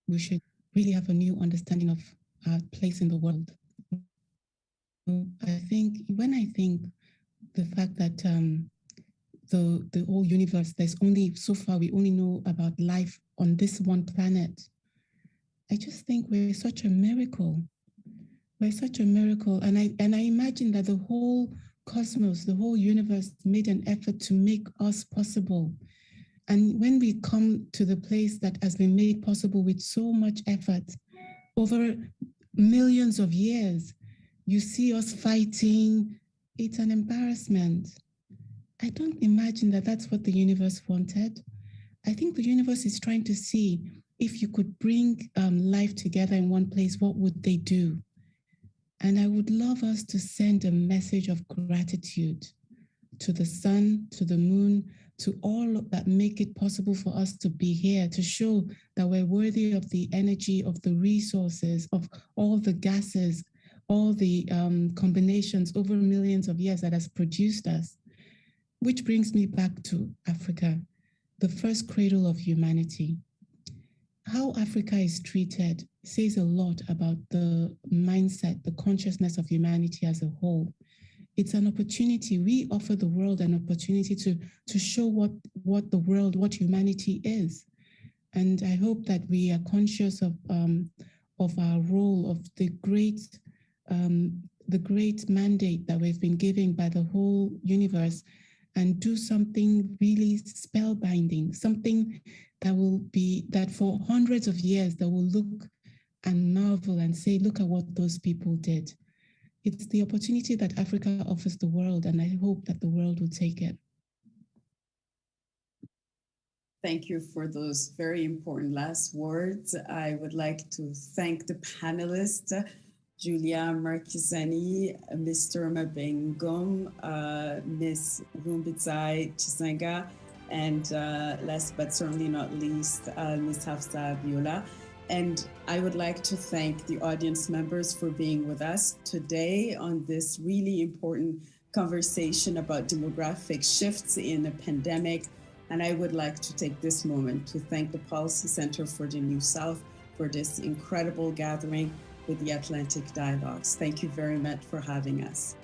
we should really have a new understanding of our place in the world. I think the fact that the whole universe, there's only, so far we only know about life on this one planet. I just think we're such a miracle. We're such a miracle. And I imagine that the whole cosmos, the whole universe made an effort to make us possible. And when we come to the place that has been made possible with so much effort over millions of years, you see us fighting. It's an embarrassment. I don't imagine that that's what the universe wanted. I think the universe is trying to see if you could bring life together in one place, what would they do? And I would love us to send a message of gratitude to the sun, to the moon, to all that make it possible for us to be here, to show that we're worthy of the energy, of the resources, of all the gases, all the combinations over millions of years that has produced us. Which brings me back to Africa, the first cradle of humanity. How Africa is treated says a lot about the mindset, the consciousness of humanity as a whole. It's an opportunity. We offer the world an opportunity to show what the world, what humanity is. And I hope that we are conscious of our role, of the great mandate that we've been given by the whole universe, and do something really spellbinding, something that for hundreds of years that will look and marvel and say, look at what those people did. It's the opportunity that Africa offers the world, and I hope that the world will take it. Thank you for those very important last words. I would like to thank the panelists, Julia Markizani, Mr. Mabengum, Ms. Rumbizai Chisanga, and last but certainly not least, Ms. Hafsa Biola. And I would like to thank the audience members for being with us today on this really important conversation about demographic shifts in a pandemic. And I would like to take this moment to thank the Policy Center for the New South for this incredible gathering with the Atlantic Dialogues. Thank you very much for having us.